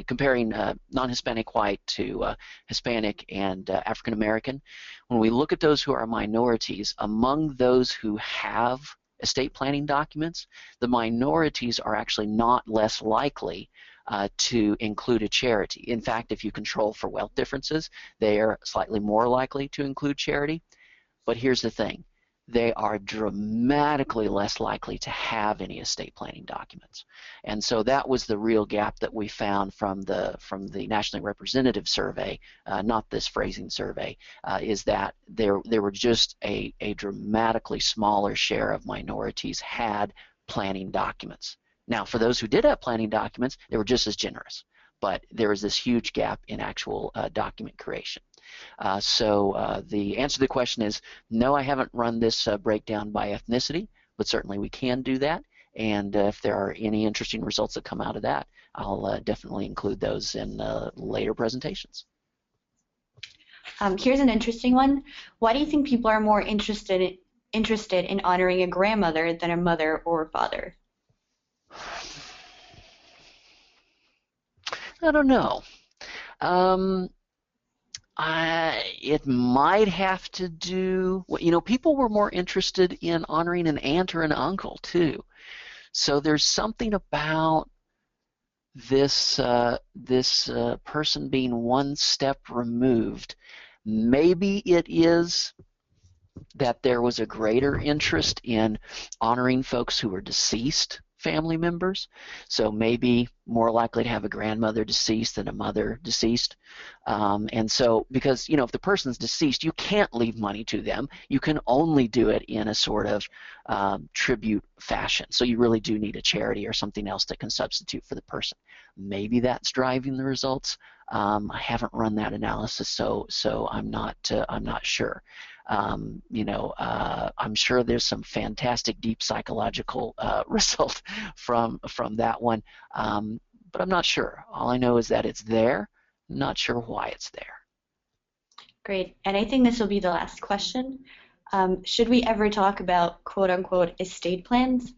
comparing non-Hispanic white to Hispanic and African American, when we look at those who are minorities, among those who have estate planning documents, the minorities are actually not less likely to include a charity. In fact, if you control for wealth differences, they are slightly more likely to include charity. But here's the thing, they are dramatically less likely to have any estate planning documents. And so that was the real gap that we found from the nationally representative survey, not this phrasing survey, is that there were just a dramatically smaller share of minorities had planning documents. Now, for those who did have planning documents, they were just as generous. But there was this huge gap in actual document creation. So the answer to the question is no, I haven't run this breakdown by ethnicity, but certainly we can do that. And if there are any interesting results that come out of that, I'll definitely include those in later presentations. Here's an interesting one. Why do you think people are more interested in honoring a grandmother than a mother or father? I don't know. It might have to do, people were more interested in honoring an aunt or an uncle too. So there's something about this person being one step removed. Maybe it is that there was a greater interest in honoring folks who were deceased family members, so maybe more likely to have a grandmother deceased than a mother deceased. And so, because if the person's deceased, you can't leave money to them. You can only do it in a sort of tribute fashion. So you really do need a charity or something else that can substitute for the person. Maybe that's driving the results. I haven't run that analysis, so I'm not sure. I'm sure there's some fantastic deep psychological result from that one, but I'm not sure. All I know is that it's there. I'm not sure why it's there. Great, and I think this will be the last question. Should we ever talk about quote-unquote estate plans?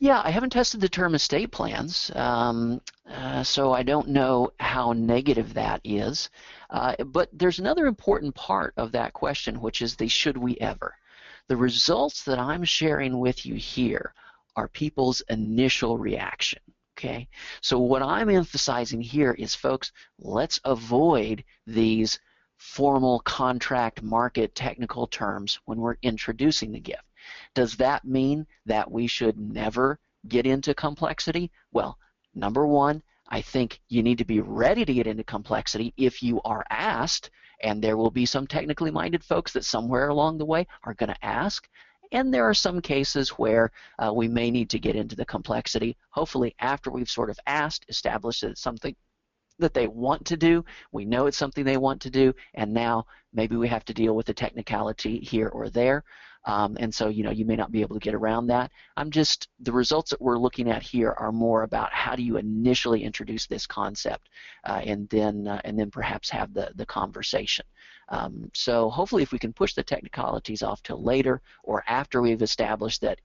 Yeah, I haven't tested the term estate plans, so I don't know how negative that is. But there's another important part of that question, which is the should we ever. The results that I'm sharing with you here are people's initial reaction. Okay, so what I'm emphasizing here is, folks, let's avoid these formal contract market technical terms when we're introducing the gift. Does that mean that we should never get into complexity? Well, number one, I think you need to be ready to get into complexity if you are asked, and there will be some technically minded folks that somewhere along the way are going to ask. And there are some cases where we may need to get into the complexity, hopefully after we've sort of asked, established that it's something that they want to do, we know it's something they want to do, and now maybe we have to deal with the technicality here or there. And so, you may not be able to get around that. The results that we're looking at here are more about how do you initially introduce this concept, and then perhaps have the conversation. So hopefully if we can push the technicalities off till later, or after we've established that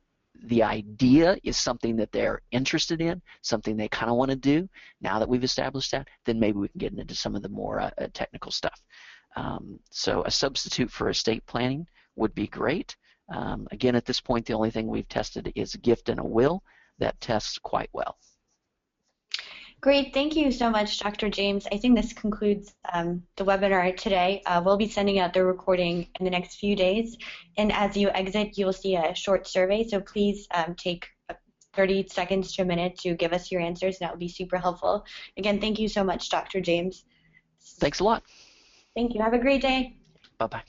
the idea is something that they're interested in, something they kind of want to do, now that we've established that, then maybe we can get into some of the more technical stuff. So a substitute for estate planning would be great. Again, at this point, the only thing we've tested is a gift and a will. That tests quite well. Great. Thank you so much, Dr. James. I think this concludes the webinar today. We'll be sending out the recording in the next few days. And as you exit, you will see a short survey. So please take 30 seconds to a minute to give us your answers. That would be super helpful. Again, thank you so much, Dr. James. Thanks a lot. Thank you. Have a great day. Bye-bye.